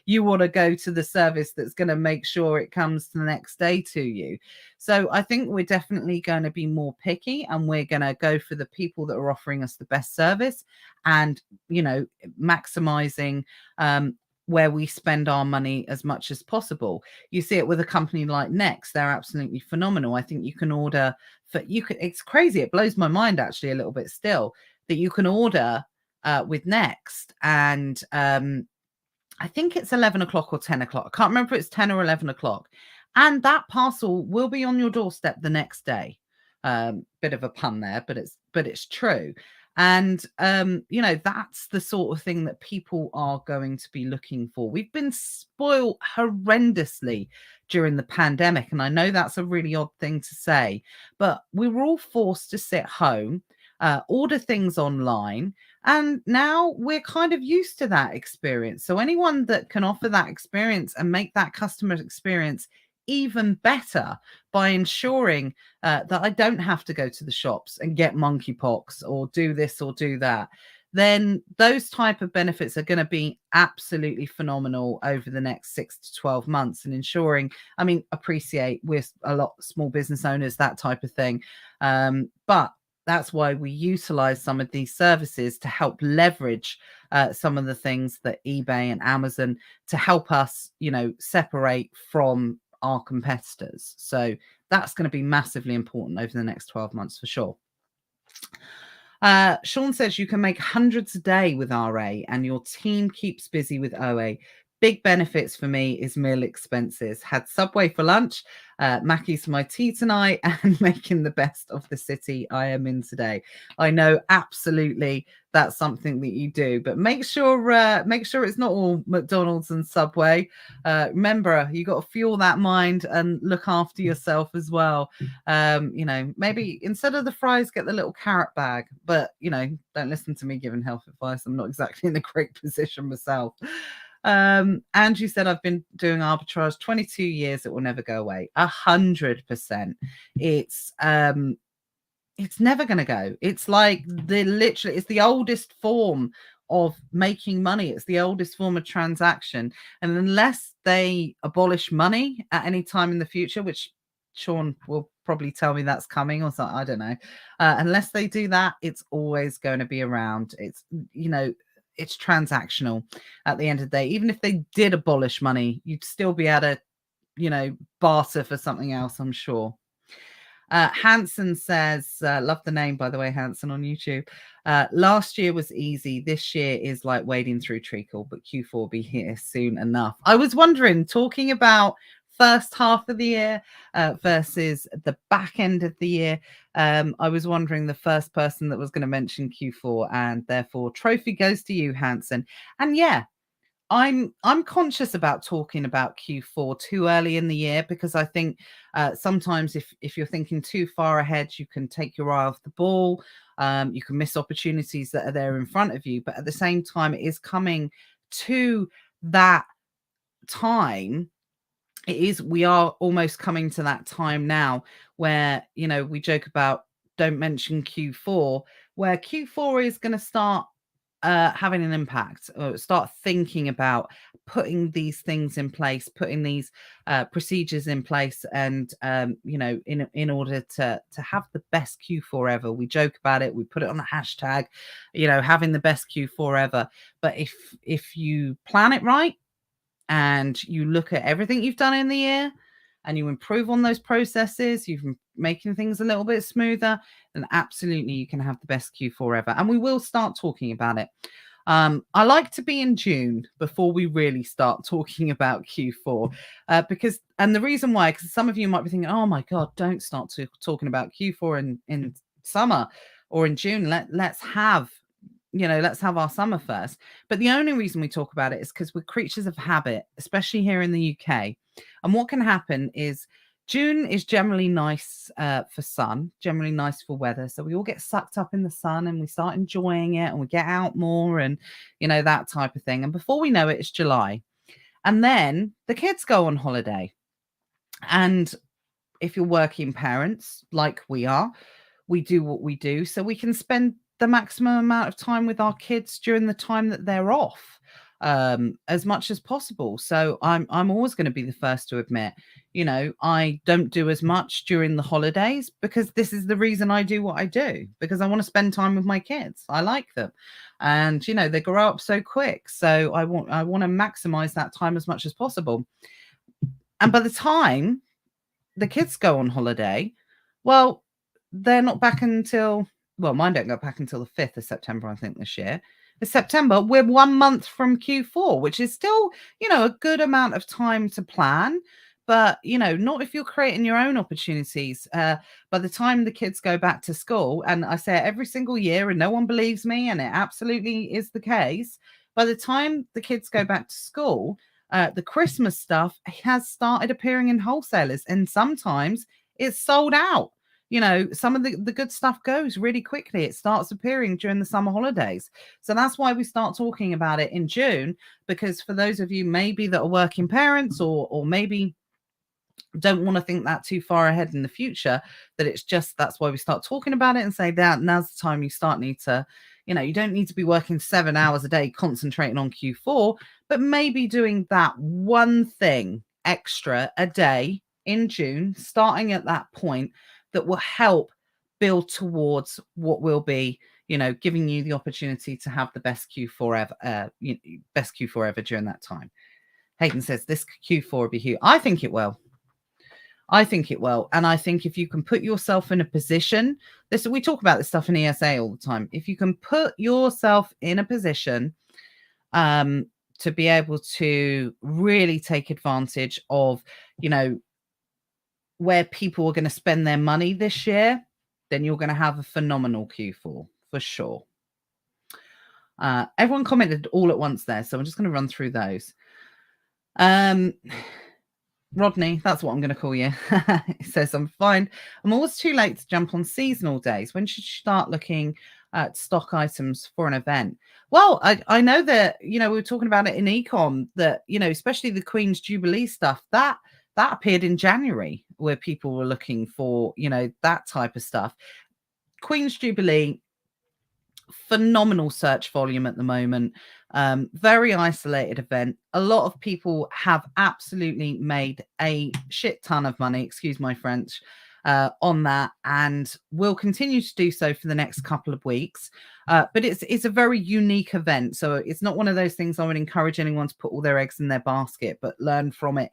you want to go to the service that's going to make sure it comes the next day to you. So I think we're definitely going to be more picky, and we're going to go for the people that are offering us the best service and, maximizing where we spend our money as much as possible. You see it with a company like Next. They're absolutely phenomenal. I think you can order it's crazy. It blows my mind actually a little bit still that you can order with Next, and I think it's 11 o'clock or 10 o'clock. I can't remember if it's 10 or 11 o'clock. And that parcel will be on your doorstep the next day. Bit of a pun there, but it's true. And, that's the sort of thing that people are going to be looking for. We've been spoiled horrendously during the pandemic. And I know that's a really odd thing to say, but we were all forced to sit home, order things online. And now we're kind of used to that experience. So anyone that can offer that experience and make that customer experience even better by ensuring that I don't have to go to the shops and get monkeypox or do this or do that, then those type of benefits are going to be absolutely phenomenal over the next 6 to 12 months. And ensuring, appreciate we're a lot of small business owners, that type of thing. But that's why we utilize some of these services to help leverage some of the things that eBay and Amazon to help us, separate from our competitors. So that's going to be massively important over the next 12 months for sure. Sean says you can make hundreds a day with RA and your team keeps busy with OA. Big benefits for me is meal expenses. Had Subway for lunch, Mackey's for my tea tonight, and making the best of the city I am in today. I know absolutely that's something that you do, but make sure it's not all McDonald's and Subway. Remember, you got to fuel that mind and look after yourself as well. Maybe instead of the fries, get the little carrot bag. But don't listen to me giving health advice. I'm not exactly in a great position myself. Andrew said, I've been doing arbitrage 22 years. It will never go away. 100%. It's never going to go. It's like it's the oldest form of making money. It's the oldest form of transaction. And unless they abolish money at any time in the future, which Sean will probably tell me that's coming or something, I don't know. Unless they do that, it's always going to be around. It's, it's transactional at the end of the day. Even if they did abolish money, you'd still be able to, barter for something else, I'm sure. Hanson says, love the name, by the way, Hanson on YouTube. Last year was easy. This year is like wading through treacle, but Q4 will be here soon enough. I was wondering, talking about first half of the year versus the back end of the year, I was wondering the first person that was going to mention Q4, and therefore trophy goes to you, Hanson. And yeah, I'm conscious about talking about Q4 too early in the year, because I think sometimes if you're thinking too far ahead, you can take your eye off the ball. You can miss opportunities that are there in front of you. But at the same time, it is coming to that time. We are almost coming to that time now where, we joke about don't mention Q4, where Q4 is going to start having an impact, or start thinking about putting these things in place, putting these procedures in place, and in order to have the best Q4 ever. We joke about it, we put it on a hashtag, having the best Q4 ever. But if you plan it right and you look at everything you've done in the year and you improve on those processes, you've making things a little bit smoother, then absolutely you can have the best Q4 ever. And we will start talking about it. I like to be in June before we really start talking about Q4, because the reason why, because some of you might be thinking, oh my God, don't start talking about Q4 in summer or in June. Let's have our summer first. But the only reason we talk about it is because we're creatures of habit, especially here in the UK. And what can happen is June is generally nice for sun, generally nice for weather. So we all get sucked up in the sun and we start enjoying it and we get out more and, that type of thing. And before we know it, it's July. And then the kids go on holiday. And if you're working parents like we are, we do what we do so we can spend the maximum amount of time with our kids during the time that they're off, as much as possible. So I'm always going to be the first to admit, I don't do as much during the holidays because this is the reason I do what I do, because I want to spend time with my kids. I like them, and they grow up so quick. So I want to maximize that time as much as possible. And by the time the kids go on holiday, well, they're not back until, well, mine don't go back until the 5th of September, I think, this year. It's September. We're 1 month from Q4, which is still, a good amount of time to plan. But, not if you're creating your own opportunities. By the time the kids go back to school, and I say it every single year and no one believes me, and it absolutely is the case. By the time the kids go back to school, the Christmas stuff has started appearing in wholesalers, and sometimes it's sold out. Some of the good stuff goes really quickly. It starts appearing during the summer holidays. So that's why we start talking about it in June, because for those of you maybe that are working parents or maybe don't want to think that too far ahead in the future, that's why we start talking about it and say that now's the time you need to, you don't need to be working 7 hours a day concentrating on Q4, but maybe doing that one thing extra a day in June, starting at that point, that will help build towards what will be, giving you the opportunity to have the best Q4 ever, best Q4 ever during that time. Hayden says this Q4 will be huge. I think it will. And I think if you can put yourself in a position, we talk about this stuff in ESA all the time. If you can put yourself in a position to be able to really take advantage of, where people are going to spend their money this year, then you're going to have a phenomenal Q4 for sure. Everyone commented all at once there, so I'm just going to run through those. Rodney, that's what I'm going to call you. He says, I'm fine. I'm always too late to jump on seasonal days. When should you start looking at stock items for an event? Well, I know that, we were talking about it in ECOM, that, especially the Queen's Jubilee stuff, that appeared in January, where people were looking for, that type of stuff. Queen's Jubilee, phenomenal search volume at the moment. Very isolated event. A lot of people have absolutely made a shit ton of money, excuse my French, on that, and will continue to do so for the next couple of weeks. But it's a very unique event. So it's not one of those things I would encourage anyone to put all their eggs in their basket, but learn from it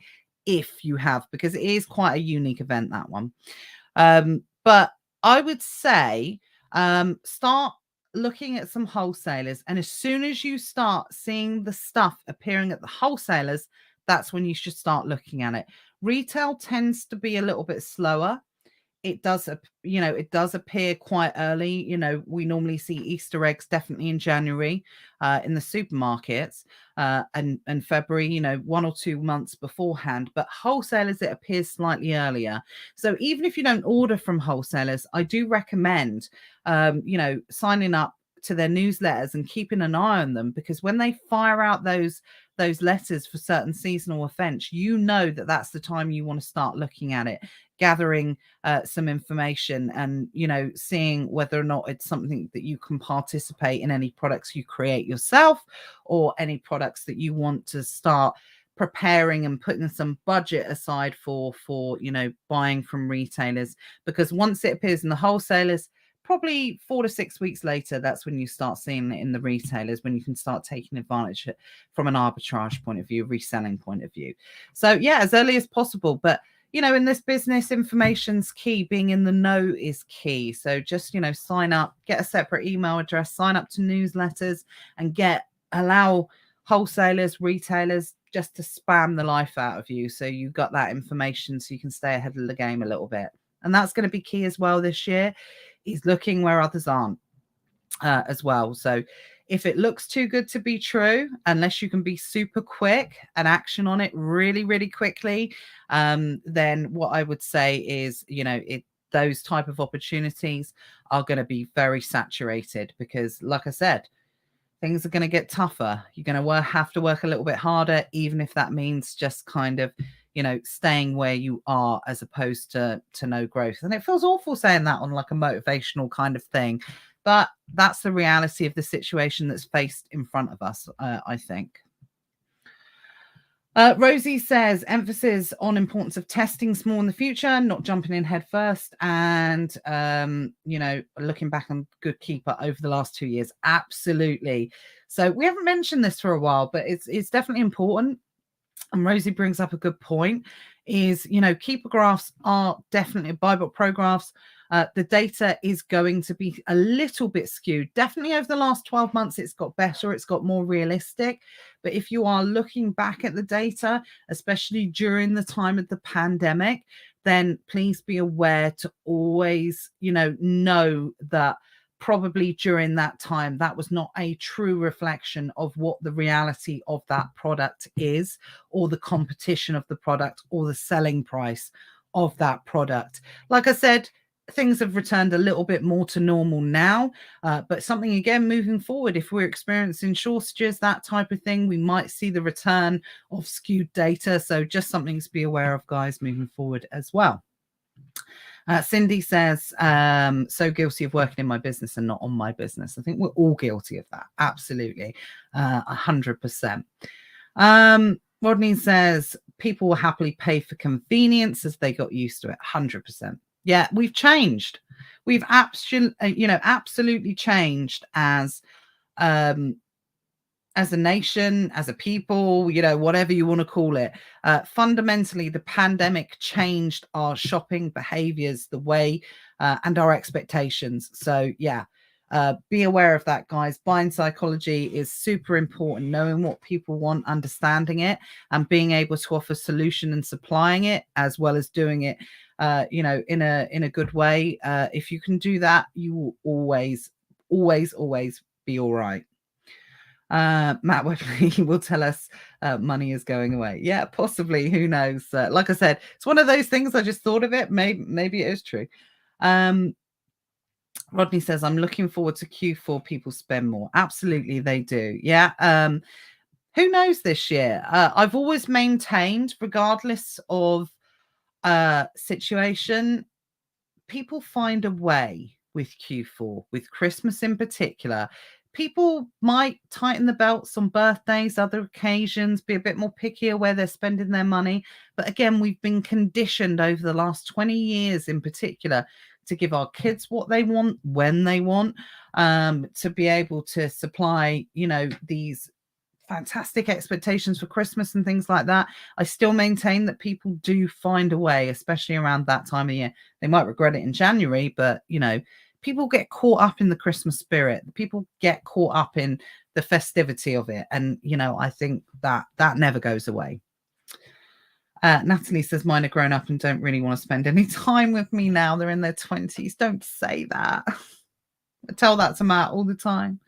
if you have, because it is quite a unique event, that one. But I would say start looking at some wholesalers, and as soon as you start seeing the stuff appearing at the wholesalers, that's when you should start looking at it. Retail tends to be a little bit slower. It does, it does appear quite early. We normally see Easter eggs definitely in January in the supermarkets, and February, 1 or 2 months beforehand. But wholesalers, it appears slightly earlier. So even if you don't order from wholesalers, I do recommend, signing up to their newsletters and keeping an eye on them, because when they fire out those those letters for certain seasonal events, you know that that's the time you want to start looking at it, gathering some information, and seeing whether or not it's something that you can participate in, any products you create yourself or any products that you want to start preparing and putting some budget aside for buying from retailers. Because once it appears in the wholesalers, probably 4 to 6 weeks later, that's when you start seeing it in the retailers, when you can start taking advantage from an arbitrage point of view, reselling point of view. So yeah, as early as possible. But in this business, information's key. Being in the know is key. So just sign up, get a separate email address, sign up to newsletters, and allow wholesalers, retailers just to spam the life out of you, so you got that information so you can stay ahead of the game a little bit. And that's going to be key as well this year, is looking where others aren't as well. So if it looks too good to be true, unless you can be super quick and action on it really, really quickly, then what I would say is, those type of opportunities are going to be very saturated, because like I said, things are going to get tougher. You're going to have to work a little bit harder, even if that means just kind of, staying where you are as opposed to no growth. And it feels awful saying that on like a motivational kind of thing, but that's the reality of the situation that's faced in front of us, I think. Rosie says emphasis on importance of testing small in the future, not jumping in head first, and looking back on good keeper over the last 2 years. Absolutely. So we haven't mentioned this for a while, but it's definitely important. And Rosie brings up a good point, is keeper graphs are definitely Bible pro graphs. The data is going to be a little bit skewed. Definitely over the last 12 months, it's got better. It's got more realistic. But if you are looking back at the data, especially during the time of the pandemic, then please be aware to always, know that probably during that time, that was not a true reflection of what the reality of that product is, or the competition of the product, or the selling price of that product. Like I said, things have returned a little bit more to normal now, but something again moving forward, if we're experiencing shortages, that type of thing, we might see the return of skewed data. So just something to be aware of, guys, moving forward as well. Cindy says, so guilty of working in my business and not on my business. I think we're all guilty of that. Absolutely. 100%. Rodney says, people will happily pay for convenience as they got used to it. 100%. Yeah, we've changed. We've absolutely changed as a nation, as a people, whatever you want to call it. Fundamentally, the pandemic changed our shopping behaviors, the way and our expectations. So yeah, be aware of that, guys. Buying psychology is super important. Knowing what people want, understanding it, and being able to offer solution and supplying it, as well as doing it in a good way. If you can do that, you will always be all right. Matt Webley will tell us money is going away. Yeah, possibly. Who knows? Like I said, it's one of those things. I just thought of it. Maybe it is true. Rodney says, I'm looking forward to Q4. People spend more. Absolutely, they do. Yeah. Who knows this year? I've always maintained, regardless of situation, people find a way with Q4, with Christmas in particular. People might tighten the belts on birthdays, other occasions, be a bit more pickier where they're spending their money. But again, we've been conditioned over the last 20 years in particular to give our kids what they want, when they want, to be able to supply, these fantastic expectations for Christmas and things like that. I still maintain that people do find a way, especially around that time of year. They might regret it in January, but, people get caught up in the Christmas spirit. People get caught up in the festivity of it. And, I think that never goes away. Natalie says, mine are grown up and don't really want to spend any time with me now. They're in their 20s. Don't say that. I tell that to Matt all the time.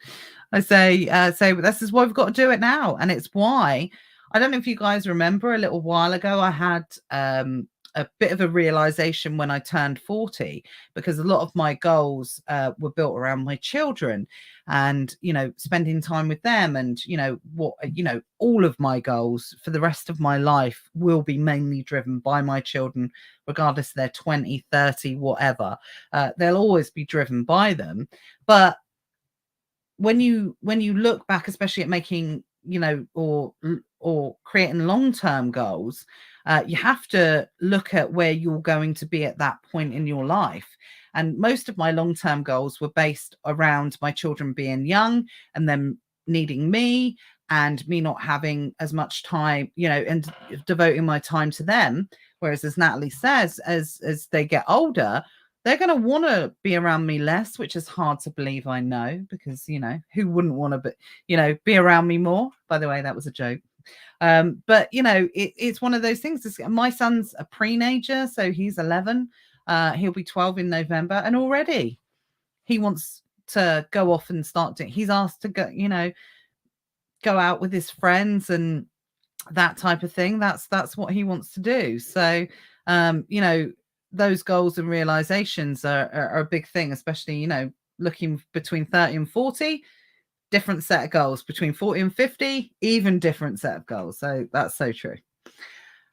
I say, this is why we've got to do it now. And it's why, I don't know if you guys remember, a little while ago, I had a bit of a realization when I turned 40, because a lot of my goals were built around my children and, you know, spending time with them. And, you know, what, you know, all of my goals for the rest of my life will be mainly driven by my children, regardless if they're 20, 30, whatever. They'll always be driven by them. But when you look back, especially at making, you know, or creating long-term goals, you have to look at where you're going to be at that point in your life. And most of my long-term goals were based around my children being young and them needing me and me not having as much time, you know, and devoting my time to them. Whereas, as Natalie says, as they get older, they're going to want to be around me less, which is hard to believe, I know, because, you know, who wouldn't want to be, you know, be around me more? By the way, that was a joke. But, you know, it's one of those things. My son's a pre-nager, so he's 11. He'll be 12 in November. And already he wants to go off and start doing, he's asked to go, you know, go out with his friends and that type of thing. That's what he wants to do. So, you know, those goals and realizations are a big thing, especially, you know, looking between 30 and 40, different set of goals. Between 40 and 50, even different set of goals. So that's so true.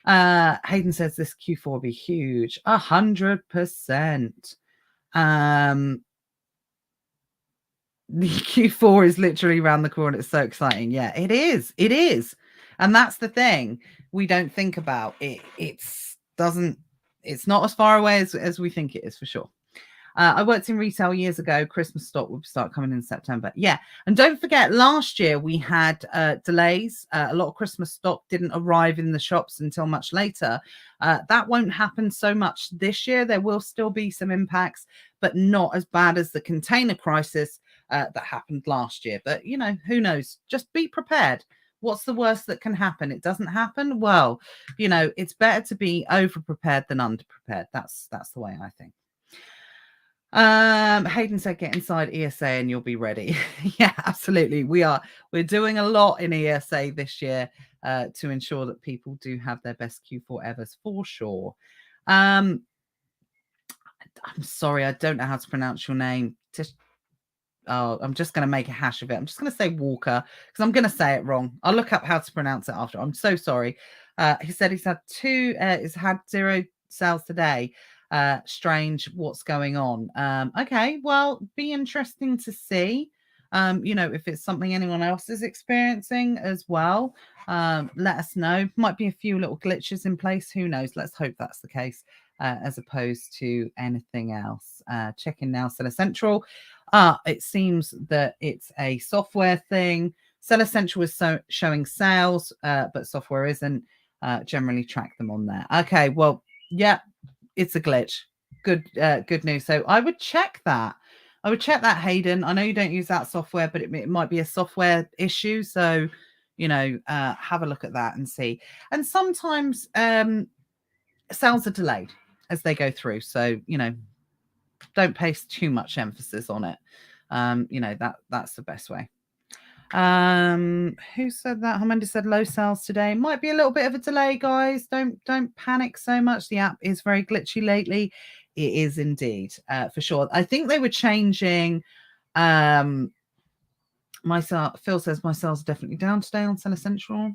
Hayden says this Q4 will be huge. 100%. The Q4 is literally around the corner. It's so exciting. Yeah, it is. It is. And that's the thing we don't think about. It's not as far away as we think it is, for sure. I worked in retail years ago. Christmas stock would start coming in September. Yeah. And don't forget, last year we had delays. A lot of Christmas stock didn't arrive in the shops until much later. That won't happen so much this year. There will still be some impacts, but not as bad as the container crisis that happened last year. But, you know, who knows? Just be prepared. What's the worst that can happen? It doesn't happen. Well, you know, it's better to be over prepared than under prepared. That's the way I think. Hayden said, get inside ESA and you'll be ready. Yeah, absolutely. We're doing a lot in ESA this year to ensure that people do have their best Q4 evers, for sure. I'm sorry, I don't know how to pronounce your name. I'm just going to make a hash of it. I'm just going to say Walker because I'm going to say it wrong. I'll look up how to pronounce it after. I'm so sorry. He said he's had 0 sales today. Strange, what's going on? Okay, well, be interesting to see. You know, if it's something anyone else is experiencing as well. Let us know. Might be a few little glitches in place. Who knows? Let's hope that's the case, as opposed to anything else. Checking now, Seller Central. It seems that it's a software thing. Seller Central is showing sales, but software isn't. Generally track them on there. Okay, well, yeah, it's a glitch. Good news. So I would check that. Hayden. I know you don't use that software, but it might be a software issue. So, you know, have a look at that and see. And sometimes sales are delayed as they go through. So, you know, don't place too much emphasis on it. You know, that's the best way. Who said that? Amanda said low sales today. Might be a little bit of a delay, guys. Don't panic so much. The app is very glitchy lately. It is indeed, for sure. I think they were changing. Phil says my sales are definitely down today on Seller Central.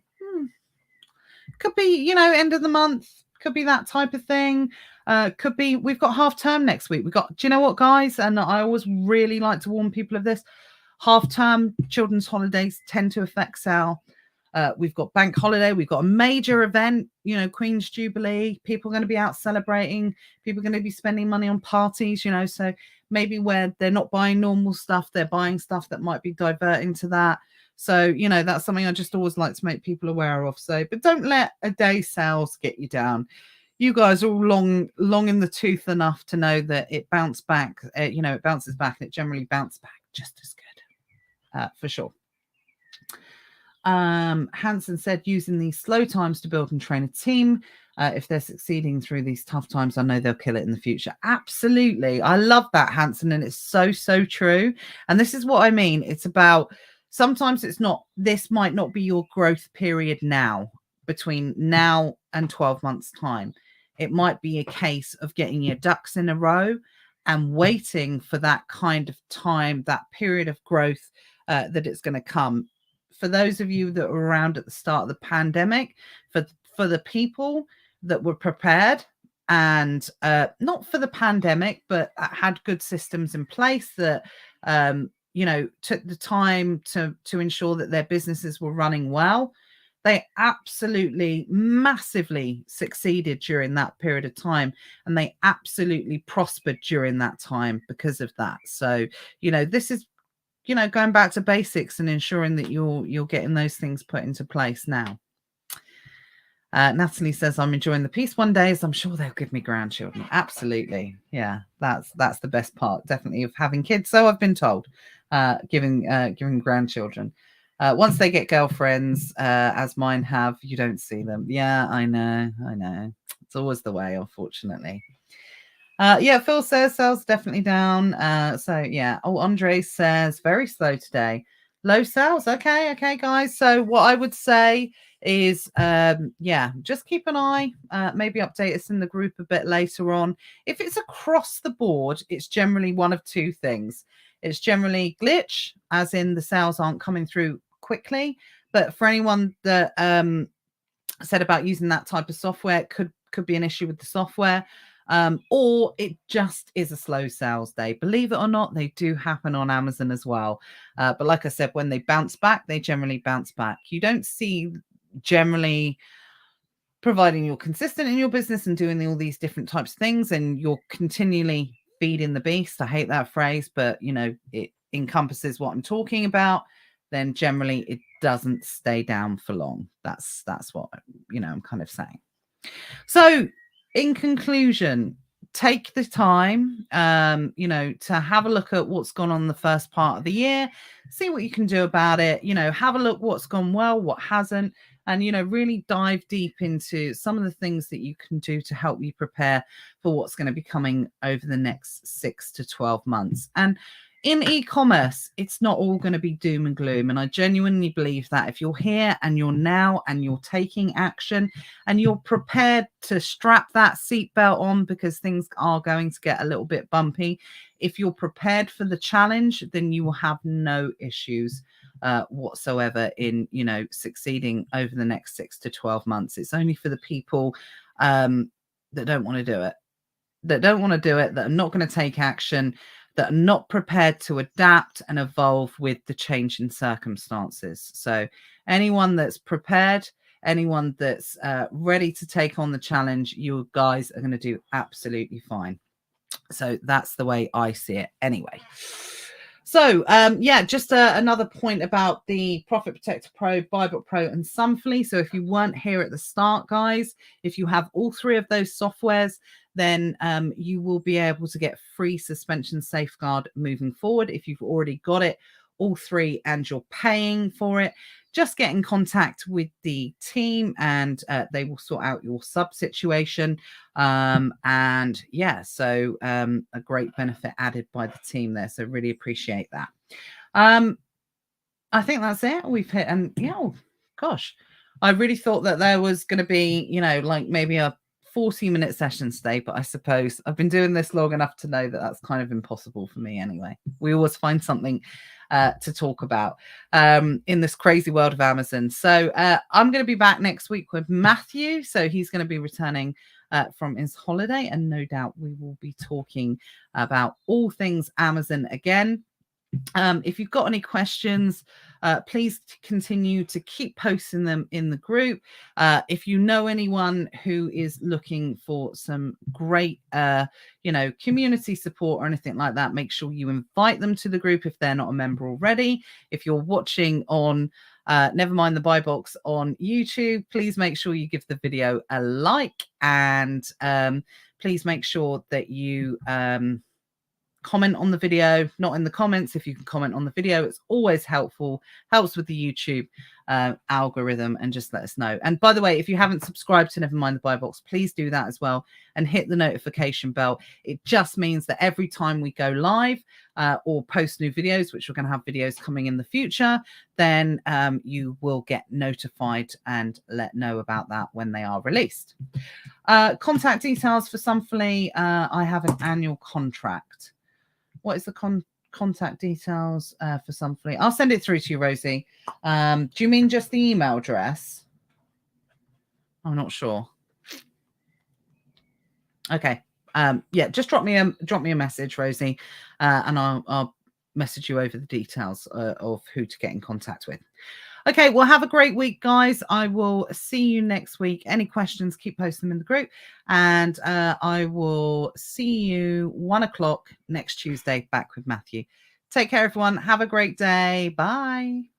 Could be, you know, end of the month. Could be that type of thing. Could be we've got half term next week. Do you know what, guys? And I always really like to warn people of this. Half term children's holidays tend to affect sale. We've got bank holiday. We've got a major event, you know, Queen's Jubilee. People are going to be out celebrating. People are going to be spending money on parties, you know. So maybe where they're not buying normal stuff, they're buying stuff that might be diverting to that. So, you know, that's something I just always like to make people aware of. So, but don't let a day's sales get you down. You guys are all long in the tooth enough to know that it bounced back. You know, it bounces back and it generally bounces back just as good, for sure. Hanson said, using these slow times to build and train a team. If they're succeeding through these tough times, I know they'll kill it in the future. Absolutely. I love that, Hanson. And it's so, so true. And this is what I mean. It's about, sometimes it's not, this might not be your growth period now, between now and 12 months time. It might be a case of getting your ducks in a row and waiting for that kind of time, that period of growth that it's going to come. For those of you that were around at the start of the pandemic, for the people that were prepared and not for the pandemic, but had good systems in place that took the time to ensure that their businesses were running well, they absolutely massively succeeded during that period of time, and they absolutely prospered during that time because of that. So, this is, going back to basics and ensuring that you're getting those things put into place now. Natalie says, I'm enjoying the peace one day, as I'm sure they'll give me grandchildren. Absolutely. Yeah, that's the best part, definitely, of having kids. So I've been told, giving grandchildren. Once they get girlfriends, as mine have, you don't see them. Yeah, I know. It's always the way, unfortunately. Phil says sales definitely down. Andre says very slow today. Low sales. Okay, guys. So what I would say is, just keep an eye. Maybe update us in the group a bit later on. If it's across the board, it's generally one of two things. It's generally glitch, as in the sales aren't coming through quickly. But for anyone that said about using that type of software, could be an issue with the software. Or it just is a slow sales day. Believe it or not, they do happen on Amazon as well. But like I said, when they bounce back, they generally bounce back. You don't see, generally, providing you're consistent in your business and doing all these different types of things, and you're continually feeding the beast. I hate that phrase, but it encompasses what I'm talking about. Then generally it doesn't stay down for long. That's what I'm kind of saying. So in conclusion, take the time, to have a look at what's gone on the first part of the year, see what you can do about it, have a look what's gone well, what hasn't, and, really dive deep into some of the things that you can do to help you prepare for what's going to be coming over the next 6 to 12 months. And in e-commerce, it's not all going to be doom and gloom. And I genuinely believe that if you're here and you're now and you're taking action and you're prepared to strap that seatbelt on, because things are going to get a little bit bumpy, if you're prepared for the challenge, then you will have no issues whatsoever in, succeeding over the next 6 to 12 months. It's only for the people that don't want to do it, that are not going to take action, that are not prepared to adapt and evolve with the changing circumstances. So anyone that's prepared, anyone that's ready to take on the challenge, you guys are going to do absolutely fine. So that's the way I see it anyway. So, just another point about the Profit Protector Pro, BuyBook Pro, and Sumfully. So if you weren't here at the start, guys, if you have all three of those softwares, then you will be able to get free suspension safeguard moving forward. If you've already got it, all three, and you're paying for it, just get in contact with the team and they will sort out your sub situation. A great benefit added by the team there. So really appreciate that. I think that's it. We've hit, and I really thought that there was going to be, like maybe a 40-minute session today, but I suppose I've been doing this long enough to know that that's kind of impossible for me anyway. We always find something to talk about in this crazy world of Amazon. So I'm going to be back next week with Matthew. So he's going to be returning from his holiday, and no doubt we will be talking about all things Amazon again. If you've got any questions, please continue to keep posting them in the group. If you know anyone who is looking for some great, community support or anything like that, make sure you invite them to the group if they're not a member already. If you're watching on Never Mind the Buy Box on YouTube, please make sure you give the video a like, and please make sure that you comment on the video, not in the comments. If you can comment on the video, it's always helpful, helps with the YouTube algorithm, and just let us know. And by the way, if you haven't subscribed to Never Mind the Buy Box, please do that as well and hit the notification bell. It just means that every time we go live or post new videos, which we're going to have videos coming in the future, then you will get notified and let know about that when they are released. Contact details for Sumfully. I have an annual contract. What is the contact details for Sumfully? I'll send it through to you, Rosie. Do you mean just the email address? I'm not sure. Okay. Yeah, just drop me a message, Rosie, and I'll message you over the details of who to get in contact with. Okay, well, have a great week, guys. I will see you next week. Any questions, keep posting them in the group. And I will see you 1 o'clock next Tuesday back with Matthew. Take care, everyone. Have a great day. Bye.